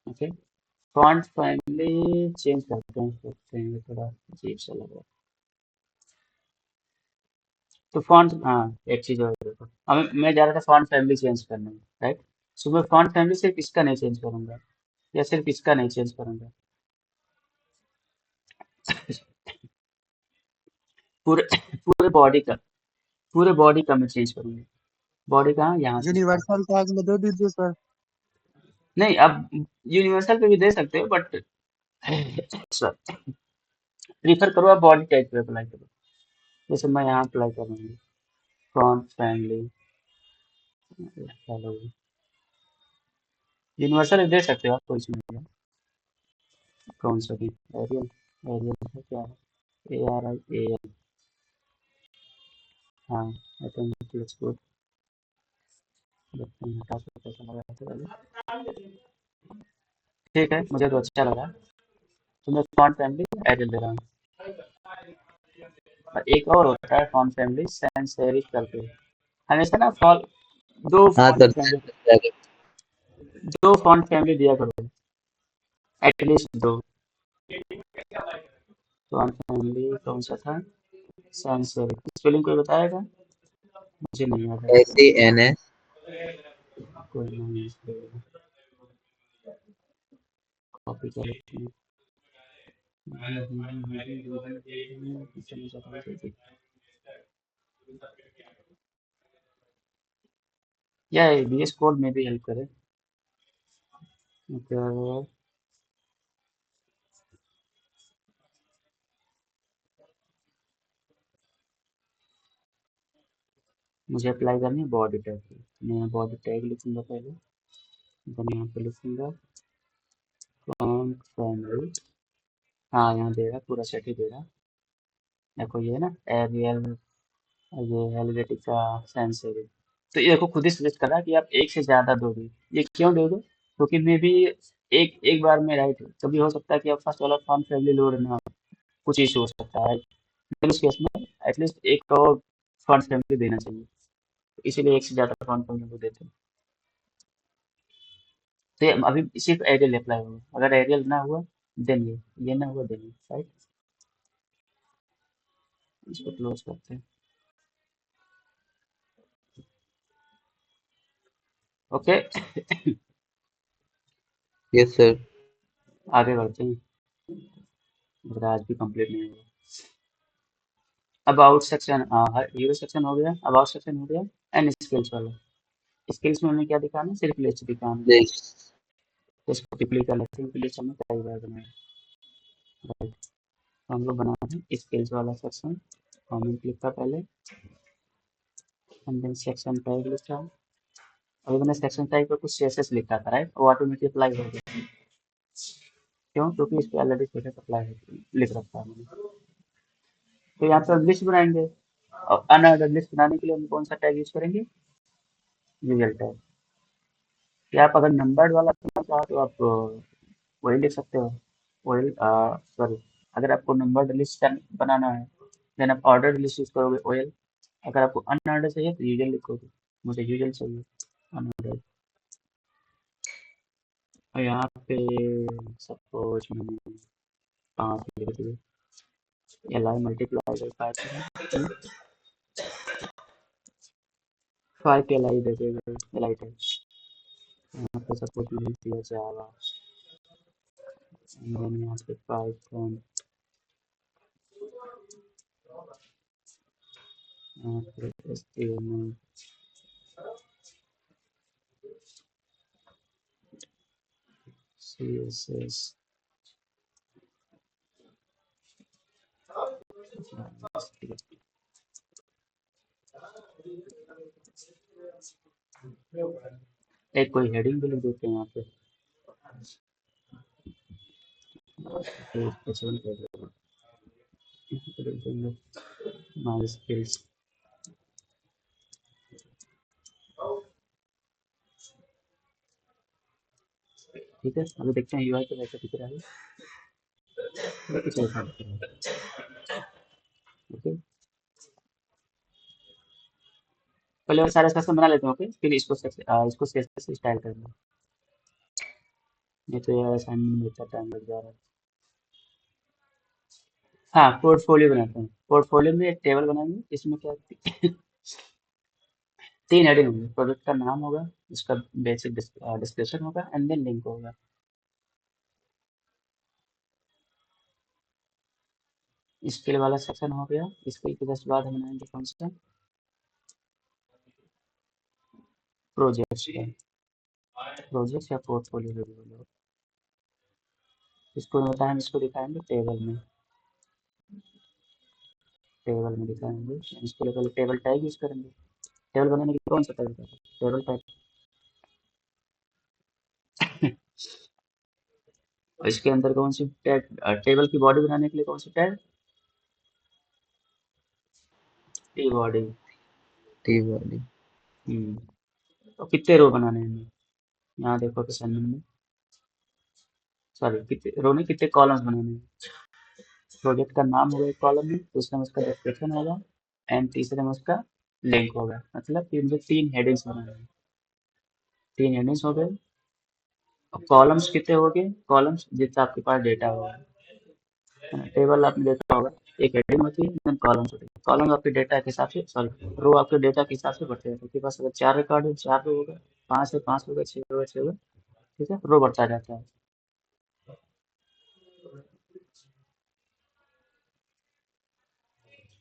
okay. Font family change करते हैं, थोड़ा अजीब सा लग रहा है। तो फॉन्ट, हाँ एक चीज़ और देखो, हमें मैं जा रहा था फॉन्ट फैमिली चेंज करने में, राइट। सो मैं फॉन्ट फैमिली सिर्फ इसका नहीं चेंज करूंगा, या सिर्फ इसका नहीं चेंज करूंगा, पूरे पूरे बॉडी का, पूरे बॉडी का मैं चेंज करूंगा। बॉडी कहाँ, यहाँ से स्टार्ट। यूनिवर्सल टैग में दे दीजिए सर। नहीं, अब यूनिवर्सल पे भी दे सकते हो, बट सर प्रीफर करो आप बॉडी टैग पे अप्लाई करो। जैसे मैं यहाँ अप्लाई करूँगी फॉन्ट फैमिली, हेलो, यूनिवर्सल दे सकते हो आप, कोई इसमें नहीं है। कौन सा भी, एरियल, एरियल है क्या है, ARIAL, हाँ I think it looks good. देखते हैं हटा के कैसा लगा है पहले। ठीक है, मुझे तो अच्छा लगा। तो मैं फॉन्ट फैमिली एरियल दे रहा हूँ। और एक और होता है फॉन्ट फैमिली सैंस सेरिफ करके, हमेशा ना फॉल दो हाँ फॉन्ट सर, फैमिली, दो फॉन्ट फैमिली दिया करो, एटलीस्ट दो। फॉन्ट फैमिली कौन सा था, सैंस सेरिफ, स्पेलिंग कोई बताएगा, मुझे नहीं याद है। SANS कोई नहीं, कॉपी कर लेते हैं। या VS कोड में भी हेल्प करे। अगर मुझे अप्लाई करनी है बॉडी टैग की, मैं यहाँ बॉडी टैग लिखूंगा पहले, देन यहाँ पे लिखूंगा फॉन्ट फैमिली, हाँ यहाँ दे रहा पूरा सेट ही दे रहा। देखो ये ना एरियल, ये हेलवेटिका, सैंस सेरिफ, तो ये देखो खुद ही सजेस्ट कर रहा है कि आप एक से ज्यादा दोगे। ये क्यों दोगे, क्योंकि मे भी एक एक बार में, राइट, कभी हो सकता है कि आप फर्स्ट वाला फॉन्ट फैमिली लोड ना हो, कुछ इशू हो सकता है, लेकिन उस केस में एटलीस्ट एक और फॉन्ट फैमिली देना चाहिए, तो इसीलिए एक से ज्यादा फॉन्ट फैमिली को देते हैं। तो ये अभी सिर्फ एरियल अप्लाई होगा, अगर एरियल ना हुआ देन ये ना हुआ देन, राइट। इसको क्लोज करते हैं, ओके। Yes sir. आगे बढ़ते हैं, अगर आज भी कंप्लीट नहीं हुआ। अबाउट सेक्शन, हीरो सेक्शन हो गया, अबाउट सेक्शन हो गया, एंड स्किल्स वाला। स्किल्स में हमें क्या दिखाना है, सिर्फ लिस्ट दिखाना है। यस तो इसको टिप्पणी कर लेते हैं कि लिस्ट हमें कई बार बनाए, राइट। तो हम लोग बना रहे हैं स्किल्स वाला सेक्शन, कमेंट लिखा पहले, एंड देन सेक्शन टैग लिखा। अभी मैंने सेक्शन टैग पर कुछ CSS लिखा था, राइट, वो ऑटोमेटिक अप्लाई हो गया। क्यों, क्योंकि इस पर ऑलरेडी CSS अप्लाई लिख रखा है मैंने। तो यहाँ पे लिस्ट बनाएंगे, और अनऑर्डर लिस्ट बनाने के लिए हम कौन सा टैग यूज करेंगे, यूजल टैग। या आप अगर नंबर्ड वाला करना चाहो तो आप वही लिख सकते हो, वही, सॉरी, अगर आपको नंबर्ड लिस्ट बनाना है देन आप ऑर्डर लिस्ट यूज करोगे OL। अगर आपको अनऑर्डर चाहिए तो यूजल लिखोगे, मुझे यूजल चाहिए अनऑर्डर। और यहाँ पे सपोज मैंने 5 लिख दिए, LI मल्टीप्लाई बाई 5 5 के LI दे देगा, LI टैग। यहाँ पे सपोज मैंने दिया जावा, देन यहाँ पे पाइथन, यहाँ पे HTML, CSS, एक कोई हेडिंग भी लिख देते हैं यहाँ पे, H1 कर देते हैं। देंगे माई स्किल्स। ठीक है, अभी देखते हैं यूआई पे कैसे दिख रहा है। कुछ ऐसा दिख रहा है। ओके, पहले सारे सेक्शन बना लेते हैं। ओके, फिर इसको इसको CSS से स्टाइल करेंगे। नहीं तो यार असाइनमेंट में इतना टाइम लग जा रहा है। हाँ, पोर्टफोलियो बनाते हैं। पोर्टफोलियो में एक टेबल बनाएंगे, इसमें क्या 3 हेडिंग होंगे। प्रोजेक्ट का नाम होगा, उसका बेसिक डिस्क्रिप्शन होगा, एंड देन लिंक होगा। स्किल वाला सेक्शन हो गया। स्किल के जस्ट बाद हम बनाएंगे कौन सा, प्रोजेक्ट्स का। प्रोजेक्ट या पोर्टफोलियो जो भी बोलो, इसको होता है, हम इसको दिखाएंगे टेबल में। टेबल में दिखाएंगे, इसको लेकर टेबल टैग यूज करेंगे। टेबल बनाने की कौन सा तरीका है, टेबल टैग। और इसके अंदर कौन सी टैग, टेबल की बॉडी बनाने के लिए कौन सी tag, T body. T body. तो कितने रो बनाने हैं हमें, यहाँ देखो असाइनमेंट में, सॉरी कितने रो नहीं, कितने कॉलम्स बनाने हैं। प्रोजेक्ट का नाम होगा एक कॉलम में, दूसरे में उसका डिस्क्रिप्शन होगा, एंड तीसरे में उसका लिंक होगा। मतलब कि मुझे 3 हेडिंग्स बनाने हैं। 3 हेडिंग्स हो गए। अब कॉलम्स कितने हो गए, कॉलम्स जितना आपके पास डेटा होगा। टेबल आपने देखा होगा, एक हेडिंग होती है, देन कॉलम्स होती है। कॉलम आपके डेटा के हिसाब से, सॉरी रो आपके डेटा के हिसाब से बढ़ते हैं। आपके पास अगर 4 रिकॉर्ड है 4 रो होगा, 5 है 5 होगा, 6 होगा 6 होगा। ठीक है, रो बढ़ता जाता है।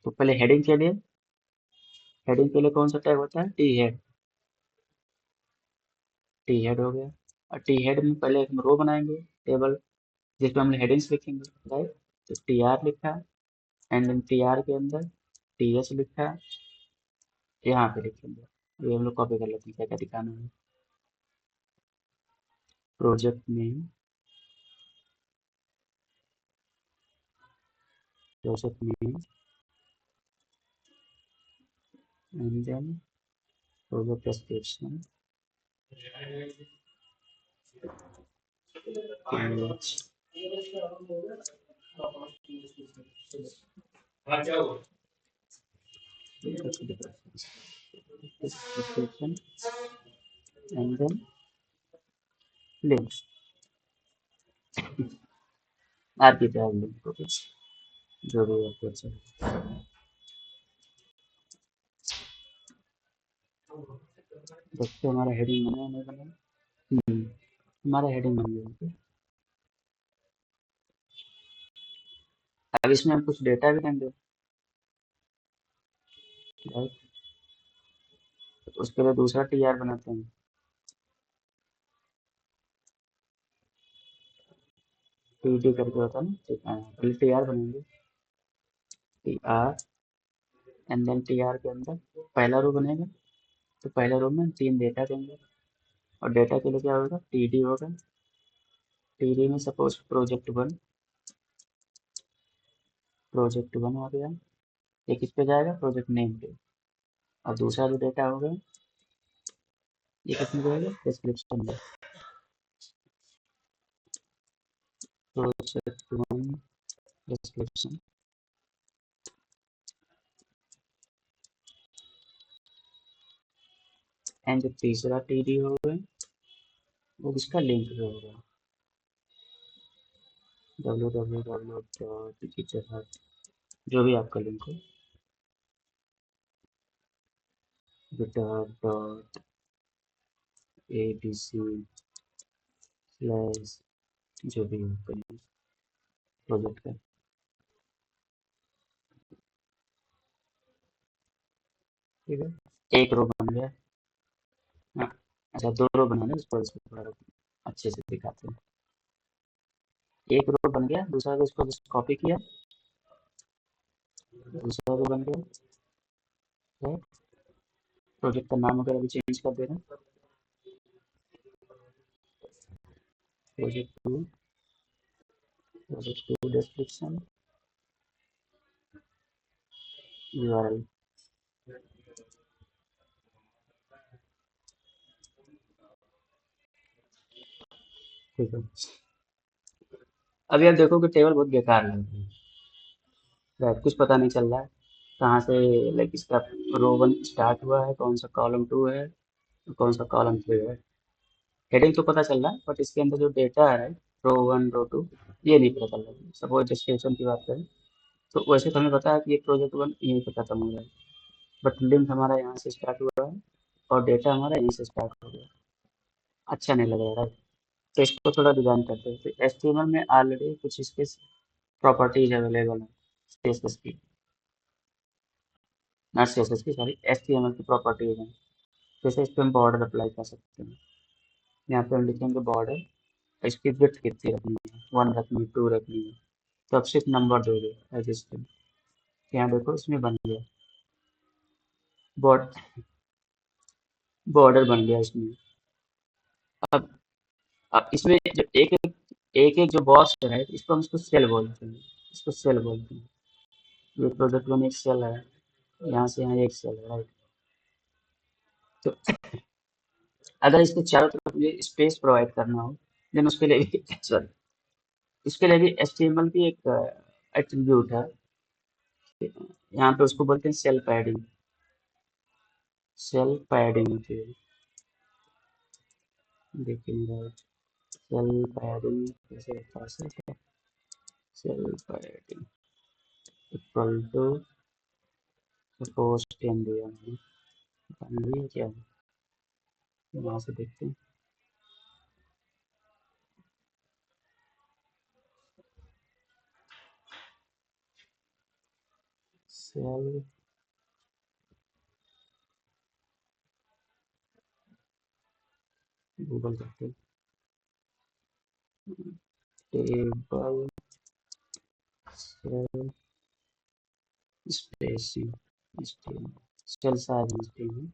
तो पहले हेडिंग के लिए कौन सा टैग होता है, टी हेड। टी हेड हो गया। और टी हेड में पहले हम रो बनाएंगे टेबल, जिसमें हम हेडिंग्स लिखेंगे, राइट। तो टी आर लिखा, एंड देन टी आर के अंदर टी एस लिखा, यहाँ पे लिखेंगे। ये हम लोग कॉपी कर लेते हैं, क्या क्या दिखाना है। Project name, project name, and then project description, description, and then links, आपकी टैग लिंक। ओके, जो भी आपको अच्छा लगे। देखते हैं हमारा हेडिंग बना है नहीं बना। हमारा हेडिंग बन गया। ओके, अब इसमें हम कुछ डेटा भी देंगे, राइट। तो उसके लिए दूसरा टी आर बनाते हैं। टी डी करके होता है ना, ठीक है। पहले टी आर बनेंगे, T R, and then T R के अंदर पहला रो बनेगा। तो पहले रो में 3 डेटा देंगे, और डेटा के लिए क्या होगा, टी डी होगा। टी डी में सपोज प्रोजेक्ट 1 हो गया। ये किस पे जाएगा, प्रोजेक्ट नेम पे। और दूसरा जो डेटा होगा, ये किस में जाएगा, डिस्क्रिप्शन में। प्रोजेक्ट 1 डिस्क्रिप्शन, एंड जो तीसरा टी डी होगा वो किसका लिंक पे होगा, www.github, जो भी आपका लिंक हो, github.abc/ जो भी आपका लिंक प्रोजेक्ट का। ठीक है, एक रो बन गया। हाँ, अच्छा 2 रो बनाना है, इसको थोड़ा अच्छे से दिखाते हैं। एक रो बन गया, दूसरा रो इसको कॉपी किया, दूसरा रो बन गया। प्रोजेक्ट का नाम वगैरह भी चेंज कर दे रहे हैं, प्रोजेक्ट 2 डिस्क्रिप्शन, URL। ठीक है, अभी आप देखो कि टेबल बहुत बेकार लग रहा है, राइट, कुछ पता नहीं चल रहा है कहाँ से, लाइक इसका रो 1 स्टार्ट हुआ है, कौन सा कॉलम 2 है, कौन सा कॉलम 3 है। हेडिंग तो पता चल रहा है बट इसके अंदर जो डेटा है, रो 1 रो 2, ये नहीं पता चल रहा है। सपोज डिस्क्रिप्शन की बात करें तो वैसे तो हमें पता है कि ये प्रोजेक्ट 1 यहीं पे खत्म हो रहा है, बट लिंक हमारा यहाँ से स्टार्ट हुआ है और डेटा हमारा यहीं से स्टार्ट हो गया। अच्छा नहीं लग रहा, राइट। तो इसको थोड़ा डिजाइन करते हैं। तो एचटीएमएल में ऑलरेडी कुछ इसके प्रॉपर्टीज अवेलेबल है, सीएसएस की, नॉट सीएसएस की, सॉरी, एचटीएमएल की प्रॉपर्टीज हैं। जैसे इस पर हम बॉर्डर अप्लाई कर सकते हैं। यहाँ पे हम लिखेंगे बॉर्डर, इसकी विड्थ कितनी रखनी है, 1 रखनी है, 2 रखनी है, तो अब सिर्फ नंबर दे दो एज स्ट्रिंग। यहाँ देखो इसमें बन गया बॉर्डर, बॉर्डर बन गया इसमें। अब अब इसमें जो एक एक जो बॉक्स है, राइट, इसको हम इसको सेल बोलते हैं, इसको सेल बोलते हैं। ये प्रोजेक्ट वन एक सेल है, यहाँ से यहाँ एक सेल है, राइट। तो अगर इसके चारों तरफ ये स्पेस प्रोवाइड करना हो, देन उसके लिए भी सॉरी, इसके लिए भी एचटीएमएल की एक एट्रीब्यूट है, यहाँ पे उसको बोलते हैं सेल पैडिंग। सेल पैडिंग होती है, देखिए मेरा सेल पैडिंग कैसे बता सकते हैं। Cell padding equal to, suppose 10 दिया मैंने, बन गई क्या है? यहाँ से देखते हैं। सेल गूगल करते हैं, table cell spacing, cell size spacing.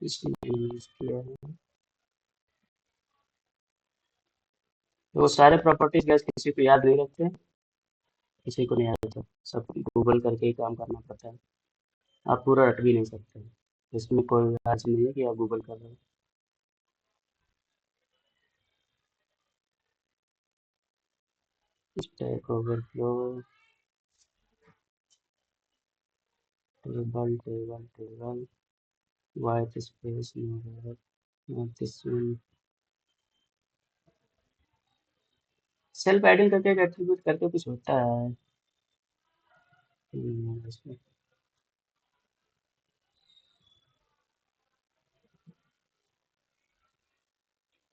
इसमें यूज किया है, तो वो सारे प्रॉपर्टीज गैस किसी को याद नहीं रखते, किसी को नहीं याद रहता, सब गूगल करके ही काम करना पड़ता है। आप पूरा रट भी नहीं सकते, इसमें कोई आज नहीं है कि आप गूगल कर रहे हो। Stack overflow, table table table, white space, not this one. Self adding करके एक एट्रीब्यूट करके कुछ होता है, इसमें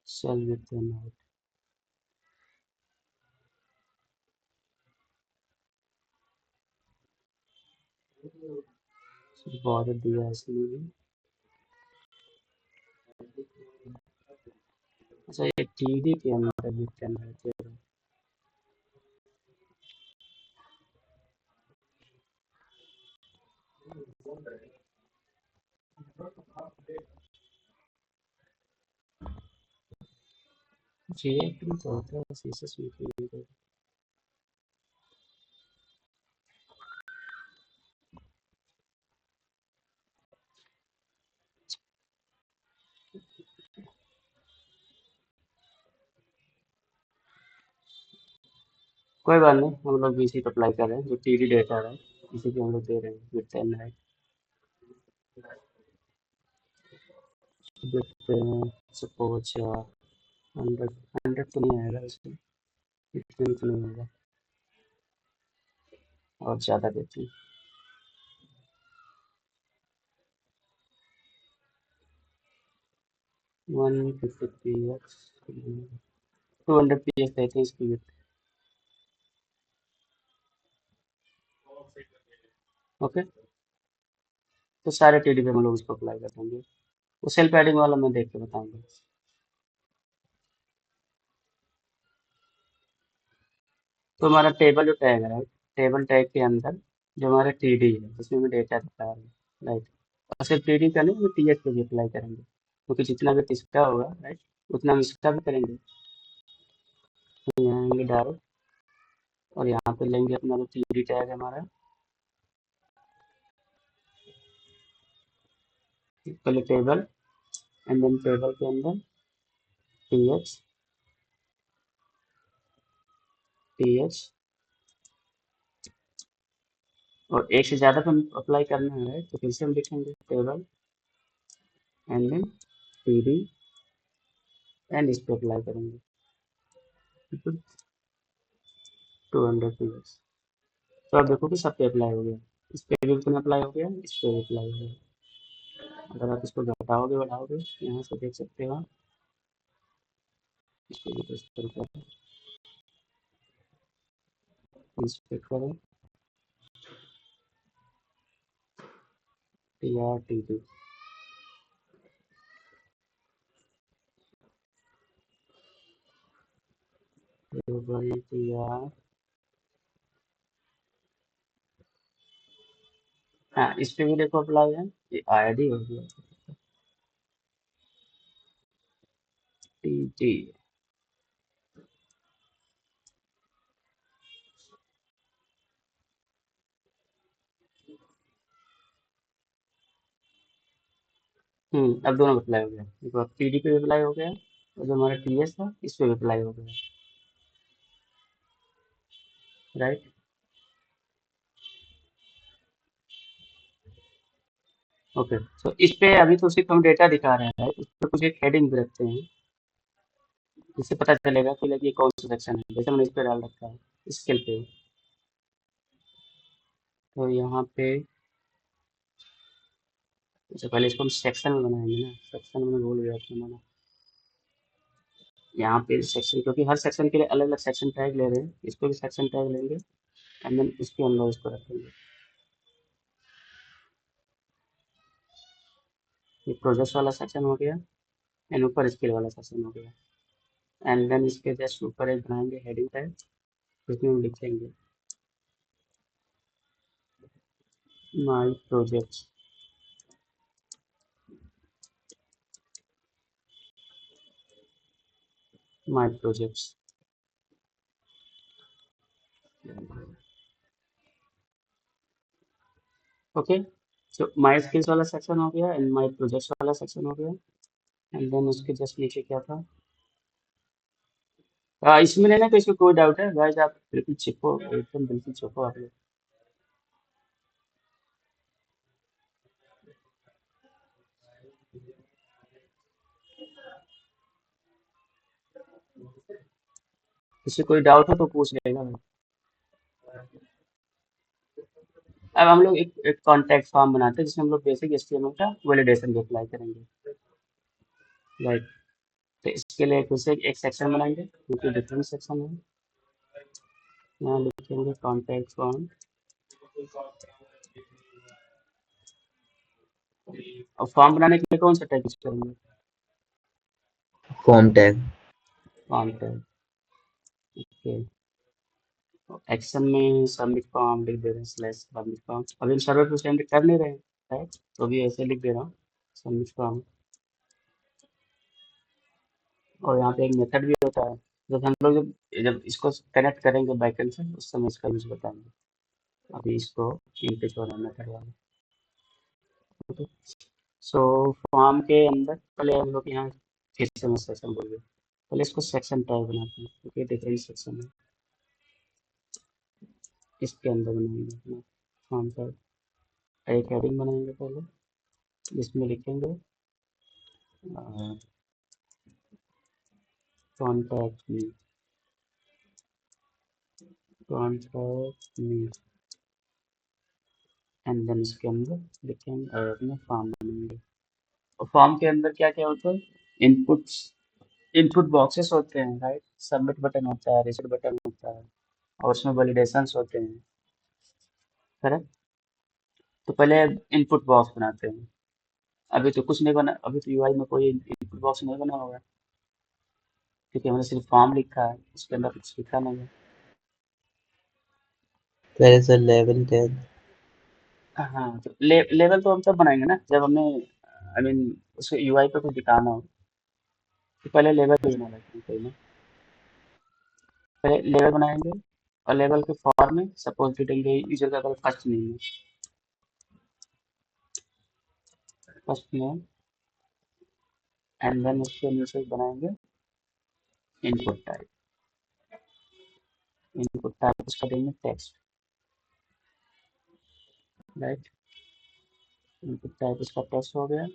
सेल विथ नोट, बॉर्डर दिया इसमें भी। अच्छा, ये टीडी के अंदर भी करना है, रिएक्ट में तो होता है, सीएसएस में तो नहीं होता। कोई बात नहीं, हम लोग भी इसी को अप्लाई कर रहे हैं, जो टीडी डेटा है इसी को हम लोग दे रहे हैं विथ 10 है, देते हैं। सपोज 100 तो नहीं आएगा इसमें, इतने तो नहीं होगा, और ज़्यादा देते हैं। 150 पीएक्स, 200 पीएक्स देते हैं इसकी विथ। ओके, तो सारे टीडी पे हम लोग इसको अप्लाई कर देंगे। वो सेल्फ एडिंग वाला मैं देख के बताऊंगा। तो हमारा टेबल जो टैग है, टेबल टैग के अंदर जो हमारा टीडी है जिसमें हमें डेटा दिखा रहा है, राइट। और सिर्फ टीडी का नहीं, हमें टीएच पे भी अप्लाई करेंगे, क्योंकि जितना भी इसका होगा, राइट, उतना हम इसका भी करेंगे। तो यहाँ आएंगे डायरेक्ट और यहाँ पे लेंगे अपना जो टीडी टैग है हमारा, पहले टेबल एंड देन टेबल के अंदर टीएच टीएच, और एक से ज़्यादा हम अप्लाई करना है तो फिर से हम लिखेंगे टेबल एंड देन टीडी एंड इस पे अप्लाई करेंगे 200 टीएच। तो आप देखो कि सब पे अप्लाई हो गया, इस पे भी उतना अप्लाई हो गया, इस पे भी अप्लाई हो गया। अगर आप इसको घटाओगे बढ़ाओगे यहाँ से देख सकते हो आप, इसको भी प्रेस करके इस पे करें TRTD, टेबल TR, हाँ इस पे भी देखो अप्लाई है, ये आईडी हो गया TT। अब दोनों अप्लाई हो गया, देखो अब TD पे भी अप्लाई हो गया और जो हमारा TS था इस पे भी अप्लाई हो गया, राइट। ओके, तो इस पे अभी तो सिर्फ हम डेटा दिखा रहे हैं, राइट। इस पे कुछ एक हेडिंग भी रखते हैं जिससे पता चलेगा कि लगे कौन सा सेक्शन है, जैसे मैंने इस पे डाल रखा है स्केल पे। तो यहाँ पे सबसे पहले इसको हम सेक्शन में बनाएंगे ना, सेक्शन में भूल गया था मैंने। यहाँ पे सेक्शन, क्योंकि हर सेक्शन के लिए अलग अलग सेक्शन टैग ले रहे हैं, इसको भी सेक्शन टैग लेंगे एंड देन इसके अंदर इसको रखेंगे। ये प्रोजेक्ट वाला सेक्शन हो गया एंड ऊपर स्किल वाला सेक्शन हो गया, एंड देन इसके जस्ट ऊपर एक बनाएंगे हेडिंग टैग, जिसमें हम लिखेंगे my project, my projects. Okay, तो माई स्किल्स वाला सेक्शन हो गया एंड माई प्रोजेक्ट्स वाला सेक्शन हो गया, एंड देन उसके जस्ट नीचे क्या था, इसमें लेना तो इसमें कोई डाउट है गाइस, आप बिल्कुल चिपको, एकदम बिल्कुल चिपको आप लोग। किसी कोई डाउट हो तो पूछ लेगा। अब हम लोग एक कॉन्टैक्ट फॉर्म बनाते हैं जिसमें हम लोग बेसिक एचटीएमएल का वैलिडेशन भी अप्लाई करेंगे, राइट। तो इसके लिए फिर से एक सेक्शन बनाएंगे क्योंकि डिफरेंट सेक्शन है। यहाँ लिखेंगे कॉन्टैक्ट फॉर्म, और फॉर्म बनाने के लिए कौन सा टैग यूज करेंगे, form tag. Form tag. Okay, action में सबमिट फॉर्म लिख दे रहे हैं स्लैश सबमिट फॉर्म, अभी हम सर्वर पे सेंड कर नहीं रहे हैं, राइट, तो अभी ऐसे लिख दे रहा हूँ सबमिट फॉर्म। और यहाँ पे एक मेथड भी होता है, जब हम लोग जब जब इसको कनेक्ट करेंगे बैकएंड से उस समय इसका यूज बताएंगे, अभी इसको इनके छोड़ना मेथड वाला। ओके, सो फॉर्म के अंदर पहले हम लोग यहाँ फिर से मैं सेक्शन बोल गया, पहले इसको सेक्शन टैग बनाते हैं क्योंकि डिफरेंट सेक्शन है, इसके अंदर बनाएंगे अपना फॉर्म का एक हेडिंग बनाएंगे पहले, जिसमें लिखेंगे contact me, contact me, and then इसके अंदर लिखेंगे और अपना फॉर्म बनाएंगे। और फॉर्म के अंदर क्या क्या होता है, इनपुट्स, इनपुट बॉक्सेस होते हैं, राइट, सबमिट बटन होता है, रिसीव बटन होता है, और उसमें वैलिडेशंस होते हैं, करेक्ट। तो पहले इनपुट बॉक्स बनाते हैं, अभी तो कुछ नहीं बना, अभी तो यूआई में कोई इनपुट बॉक्स नहीं बना होगा क्योंकि हमने सिर्फ फॉर्म लिखा है, उसके अंदर कुछ लिखा नहीं है। पहले सर लेवल 10। हाँ तो लेवल तो हम तब बनाएंगे ना जब हमें आई मीन उसके यूआई पे कुछ दिखाना हो, तो पहले लेवल बना लेते हैं कोई ना। पहले लेवल बनाएंगे और लेवल के फॉर में सपोज देंगे यूजर का फर्स्ट नेम है, फर्स्ट नेम, एंड देन उसके नीचे बनाएंगे इनपुट टाइप। इनपुट टाइप उसका देंगे टेक्स्ट, राइट। इनपुट टाइप इसका टेक्स्ट हो गया,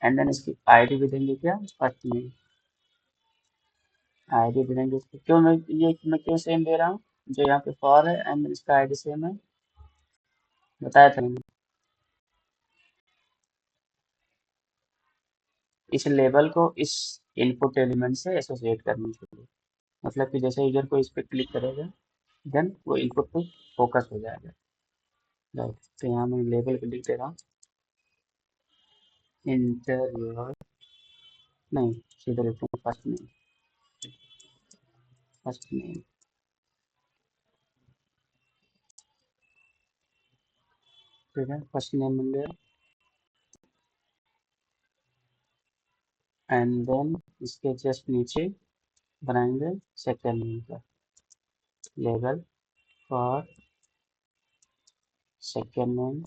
एंड देन इसकी आईडी भी देंगे क्या, फर्स्ट नेम। आईडी भी देंगे इसको, क्यों मैं क्यों सेम दे रहा हूँ, जो यहाँ पे फॉर है एंड इसका आईडी सेम है, बताया था मैंने। इस लेबल को इस इनपुट एलिमेंट से एसोसिएट करने के लिए, मतलब कि जैसे यूजर को इस पर क्लिक करेगा देन वो इनपुट पे फोकस हो जाएगा, राइट। तो यहाँ मैं लेबल को लिख दे रहा हूँ इंटर योर, नहीं सीधे लिखते हैं फर्स्ट नेम, फर्स्ट नेम, ठीक है, फर्स्ट नेम मिल गया। एंड देन इसके जस्ट नीचे बनाएंगे सेकेंड नेम का label for second name,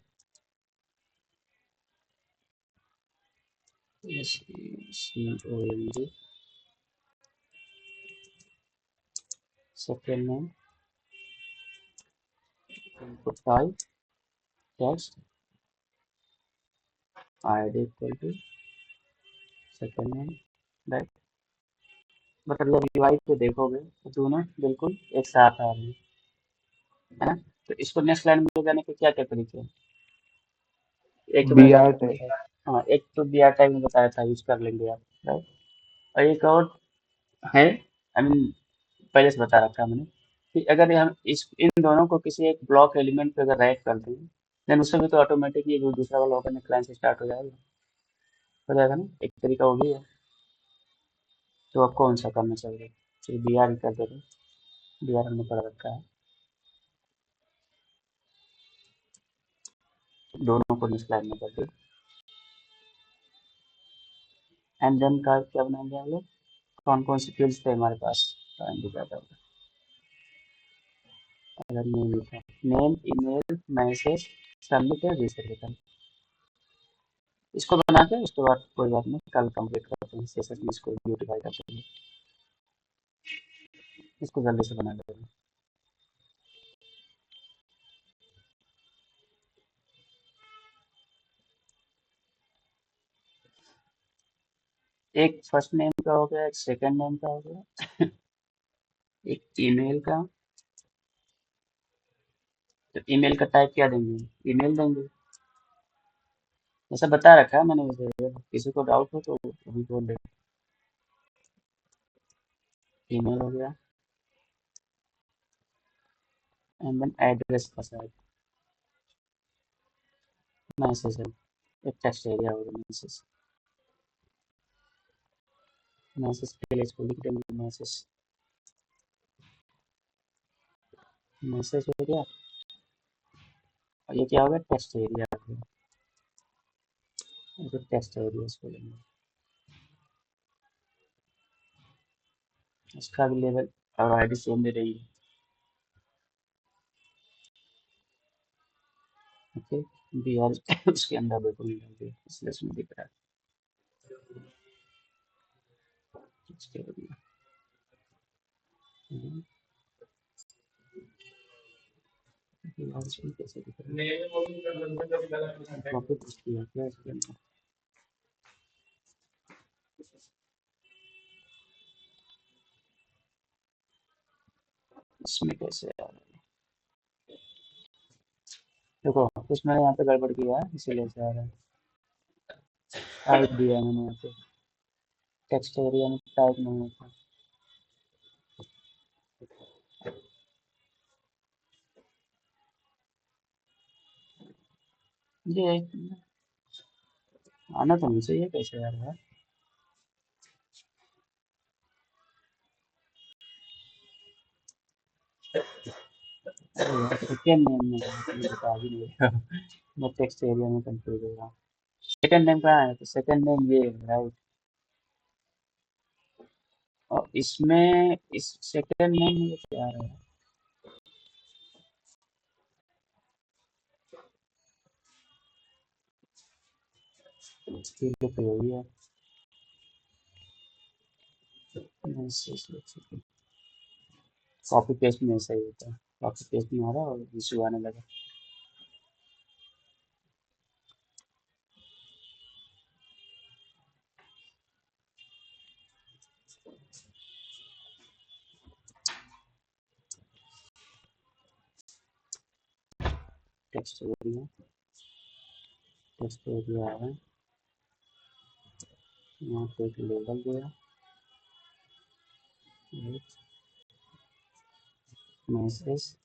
COND, second name, input type text, ID equal to second name, right. But अगर यूआई पे देखोगे तो दोनों बिल्कुल एक साथ आ रहे हैं, है ना। तो इसको नेक्स्ट लाइन में ले जाने के क्या क्या तरीके हैं, एक तो मैंने BR आपको टाइप। बताया, हाँ एक तो बीआर टाइप में बताया था यूज कर लेंगे आप, राइट। और एक और है, आई मीन पहले से बता रखा है मैंने, कि अगर हम इस इन दोनों को किसी एक ब्लॉक एलिमेंट पे अगर राइट कर दें देन उससे भी तो ऑटोमेटिकली जो दूसरा वाला होगा क्लाइंट से स्टार्ट हो जाएगा ना, एक तरीका वो भी है। तो आप कौन सा करना चाहिए, चलिए बी आर ही कर देते, बी आर हमने पढ़ रखा है, दोनों को नेक्स्ट लाइन में कर दे। एंड देन का क्या बनाएंगे हम लोग, कौन कौन से फील्ड्स थे हमारे पास, दिखाता होगा अगर नेम लिखा, नेम, ईमेल, मैसेज, सबमिट है, रिटर्न। इसको बना के उसके बाद कोई बात नहीं, कल कंप्लीट करते हैं सेशन में, इसको ब्यूटीफाई करते हैं, इसको जल्दी से बना लेते हैं। एक फर्स्ट नेम का हो गया, एक सेकंड नेम का हो गया, एक ईमेल का। तो ईमेल का टाइप क्या देंगे, ईमेल देंगे, ऐसा बता रखा है मैंने उसे, किसी को डाउट हो तो अभी बोल दे। ईमेल हो गया, एंड देन एड्रेस का साइड, मैसेज है, एक टेक्स्ट एरिया होगा मैसेज, मैसेज के लिए इसको लिख देंगे मैसेज, मैसेज हो गया। और ये क्या होगा, टेक्स्ट एरिया हो गया, तो टेक्स्ट एरिया इसको लेंगे, इसका भी लेवल और आईडी सेम दे देंगे, ओके। बी आर उसके अंदर बिल्कुल नहीं डालते इसलिए उसमें दिख रहा है, टेक्स्ट एरिया। यार इसमें कैसे दिख रहा है, कॉपी पेस्ट किया क्या इसके अंदर, इसमें कैसे आ रहा है, देखो कुछ मैंने यहाँ पे गड़बड़ किया है इसीलिए ऐसे आ रहा है। टाइप दिया है मैंने यहाँ पे, टेक्स्ट एरिया में टाइप नहीं होता, ये आना तो नहीं चाहिए, कैसे आ रहा है। सेकेंड नेम में ये बता भी नहीं रहा हूँ। मैं टेक्स्ट एरिया में कंफ्यूज हो रहा हूँ। सेकेंड नेम कहाँ है? तो सेकेंड नेम ये है, राइट। और इसमें इस सेकेंड नेम में क्या है? फिर तो यही है। कॉपी पेस्ट में ऐसा ही होता है, कॉपी पेस्ट में आ रहा है और इशू आने लगा। टेक्स्ट एरिया आ रहा है, यहाँ पे एक लेबल दिया, मैसेज,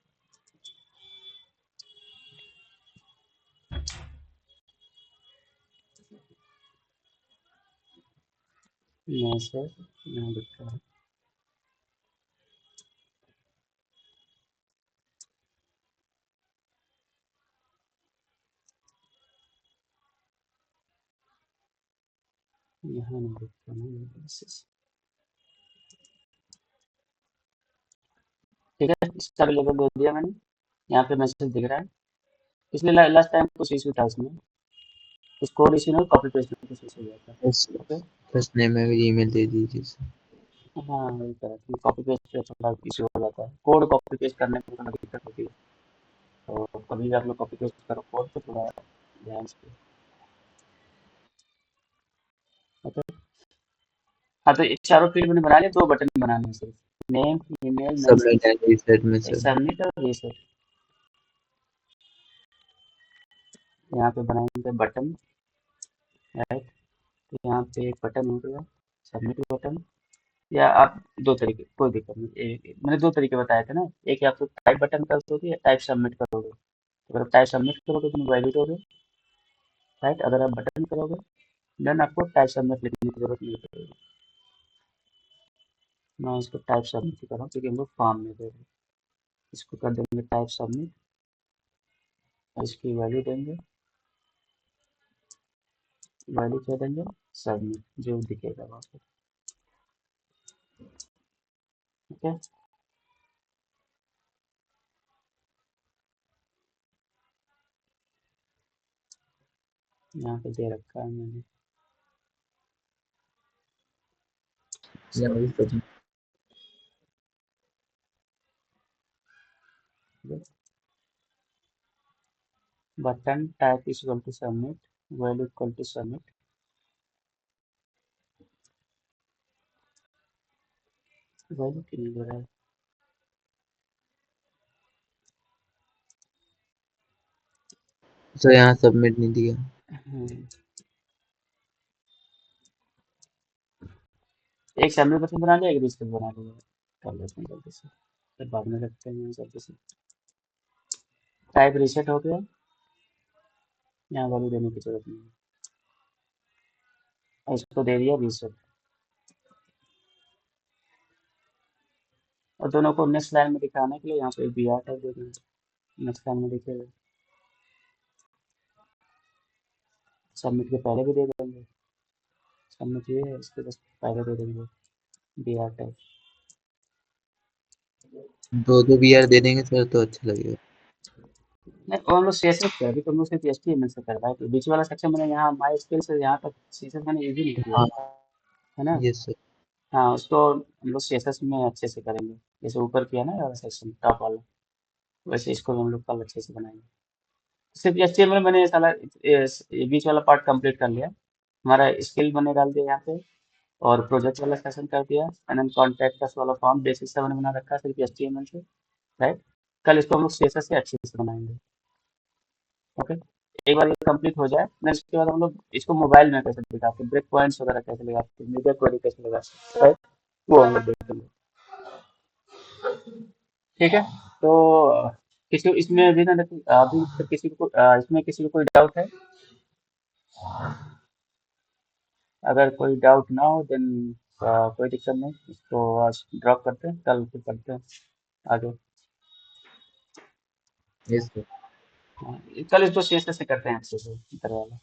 मैसेज यहाँ लिखा है। यहाँ नहीं लिखा ना मैसेज। ठीक है, इसका भी लेबल दे दिया मैंने, यहाँ पे मैसेज दिख रहा है। पिछले लास्ट टाइम कुछ इशू था इसमें, कुछ कोड इशू में कॉपी पेस्ट में कुछ इशू हुआ था। ओके, फर्स्ट नेम में भी ईमेल दे दीजिए सर। हाँ वही करा कि कॉपी पेस्ट पे थोड़ा इशू हो जाता है, कोड कॉपी पेस्ट करने में थोड़ा दिक्कत होती है। तो कभी भी आप लोग कॉपी पेस्ट करो कोड तो थोड़ा ध्यान से। ओके, हाँ तो ये चारों फील्ड मैंने बना लिया, 2 बटन बनाने हैं सिर्फ, name, email, message, submit and reset में एक सर। सबमिट और रीसेट। यहाँ पे बनाएंगे बटन, राइट। तो यहाँ पे एक बटन हो गया, सबमिट बटन। या आप 2 तरीके, कोई दिक्कत नहीं, मैंने 2 तरीके बताए थे ना, एक आप टाइप बटन कर दोगे या टाइप सबमिट करोगे। अगर आप टाइप सबमिट करोगे तो वैलिड होगे, राइट। अगर आप बटन करोगे देन आपको टाइप सबमिट लिखने की जरूरत नहीं पड़ेगी। मैं इसको टाइप सबमिट ही कर रहा हूँ क्योंकि हम लोग फॉर्म में दे रहे हैं। इसको कर देंगे टाइप सबमिट, इसकी वैल्यू देंगे, वैल्यू क्या देंगे, सबमिट, जो दिखेगा वहाँ पे। ठीक है, यहाँ पे दे रखा है मैंने। यहाँ भी submit. Button type is equal to submit, value equal to submit. Value क्यों नहीं दे रहा है? सर यहाँ सबमिट नहीं दिया। एक सबमिट बटन बना लिया, एक रिसेट बना लिया, कर लेते हैं जल्दी से, फिर बाद में रखते हैं जल्दी से। टाइप रिसेट हो गया, यहाँ वैल्यू देने की जरूरत नहीं है, और इसको दे दिया रिसेट। और दोनों को नेक्स्ट लाइन में दिखाने के लिए यहाँ पे बी आर टाइप दे देंगे, नेक्स्ट लाइन में दिखेगा। सबमिट के पहले भी दे देंगे, सबमिट ये है, इसके बस पहले दे देंगे बी आर टाइप। दो बी आर दे देंगे सर तो अच्छा लगेगा। नहीं, और हम लोग सीएसएस पे, अभी तो हम लोग सिर्फ एचटीएमएल से कर रहा है, तो बीच वाला सेक्शन मैंने यहाँ माई स्किल से यहाँ तक सीएसएस मैंने यूज ही नहीं किया हाँ है ना। Yes sir. हाँ, उसको हम लोग सीएसएस में अच्छे से करेंगे, जैसे ऊपर किया ना वाला सेक्शन टॉप वाला, वैसे इसको हम लोग कल अच्छे से बनाएंगे। सिर्फ एचटीएमएल मैंने साला ये बीच वाला पार्ट कंप्लीट कर लिया, हमारा स्किल मैंने डाल दिया यहाँ पे, और प्रोजेक्ट वाला सेशन कर दिया, एंड देन कॉन्टैक्ट अस वाला फॉर्म बेसिक से मैंने बना रखा है सिर्फ एचटीएमएल से, राइट। कल इसको हम लोग सीएसएस से अच्छे से बनाएंगे। ओके, एक बार ये कंप्लीट हो जाए देन उसके बाद हम लोग इसको मोबाइल में कैसे दिखाते हैं, ब्रेक पॉइंट्स वगैरह कैसे लगाते हैं, मीडिया क्वेरी कैसे लगाते हैं, राइट, वो हम लोग देखेंगे। ठीक है, तो किसी को इसमें अभी ना अभी तक किसी को इसमें किसी को कोई डाउट है? अगर कोई डाउट ना हो देन कोई दिक्कत नहीं, इसको आज ड्रॉप करते हैं, कल फिर करते हैं आगे। Yes sir. हाँ, कल इसको CSS से करते हैं अच्छे से इधर वाला।